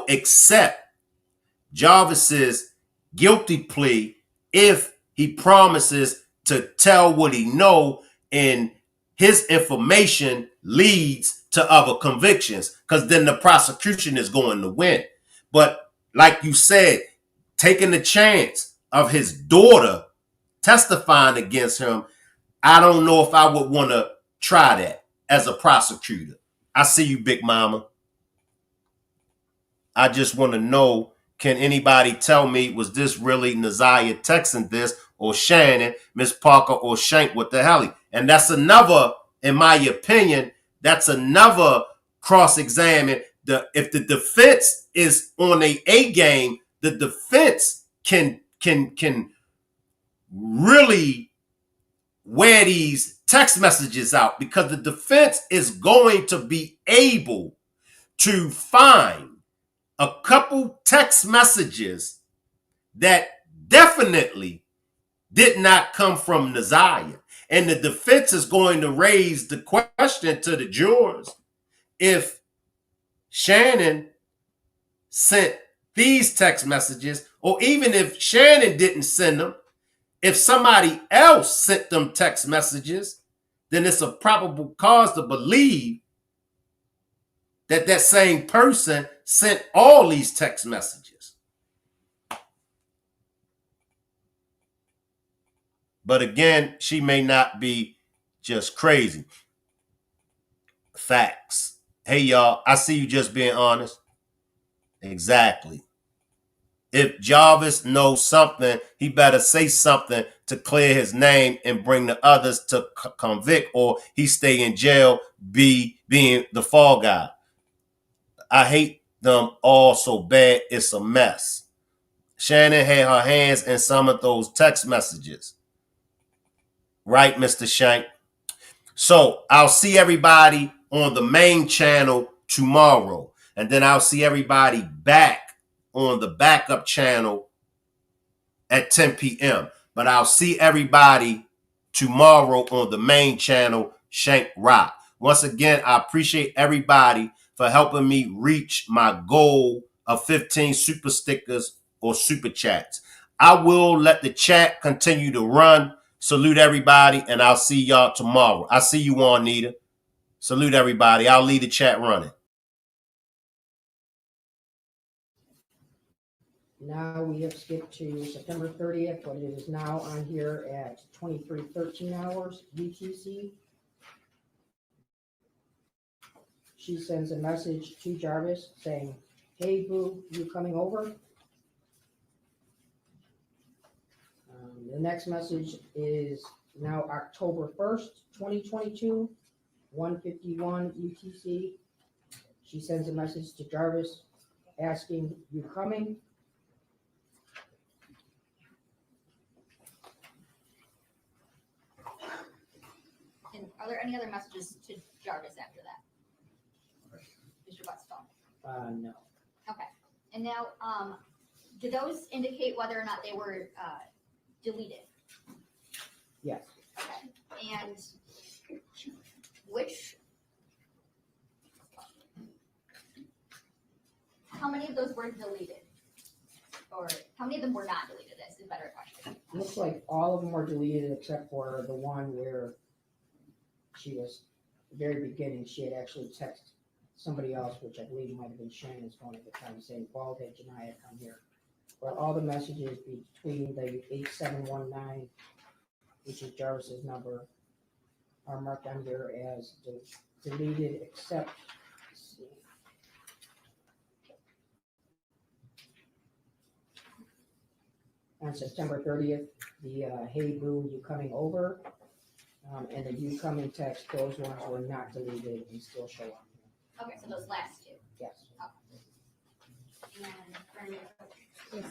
accept Jarvis's guilty plea if he promises to tell what he know and his information leads to other convictions, because then the prosecution is going to win. But like you said, taking the chance of his daughter testifying against him, I don't know if I would want to try that as a prosecutor. I see you, Big Mama. I just want to know, can anybody tell me, was this really NAZIYAH texting this, or Shannon, Miss Parker, or Shank? What the hell? And that's another, in my opinion, that's another cross-examine. If the defense is on a game, the defense can really wear these text messages out, because the defense is going to be able to find a couple text messages that definitely did not come from NAZIYAH. And the defense is going to raise the question to the jurors, if Shannon sent these text messages, or even if Shannon didn't send them, if somebody else sent them text messages, then it's a probable cause to believe that that same person sent all these text messages. But again, she may not be just crazy. Facts. Hey, y'all, I see you just being honest. Exactly. If Jarvis knows something, he better say something to clear his name and bring the others to convict, or he stay in jail being the fall guy. I hate them all so bad, it's a mess. Shannon had her hands in some of those text messages. Right, Mr. Shank? So I'll see everybody on the main channel tomorrow. And then I'll see everybody back on the backup channel at 10 p.m. But I'll see everybody tomorrow on the main channel, Shank Rock. Once again, I appreciate everybody for helping me reach my goal of 15 super stickers or super chats. I will let the chat continue to run. Salute everybody, and I'll see y'all tomorrow. I see you on, Nita. Salute everybody. I'll leave the chat running. Now we have skipped to September 30th, but it is now on here at 23:13 hours UTC. She sends a message to Jarvis saying, "Hey boo, you coming over?" The next message is now October 1st, 2022, 1:51 UTC. She sends a message to Jarvis asking, "You coming?" And are there any other messages to Jarvis after that? Mr. Butt's phone. No. Okay. And now, do those indicate whether or not they were deleted? Yes. Okay. And how many of those were deleted? Or how many of them were not deleted? That's a better question. Looks like all of them were deleted except for the one where she was, the very beginning, she had actually texted somebody else, which I believe might have been Shannon's phone at the time, saying, "Baldhead Janiyah, come here." But all the messages between the 8719, which is Jarvis's number, are marked on here as deleted except, let's see. On September 30th, the "Hey boo, you coming over?" And the "You coming" text, those ones were not deleted and still show up. Okay, so those last two. Yes. And Yes.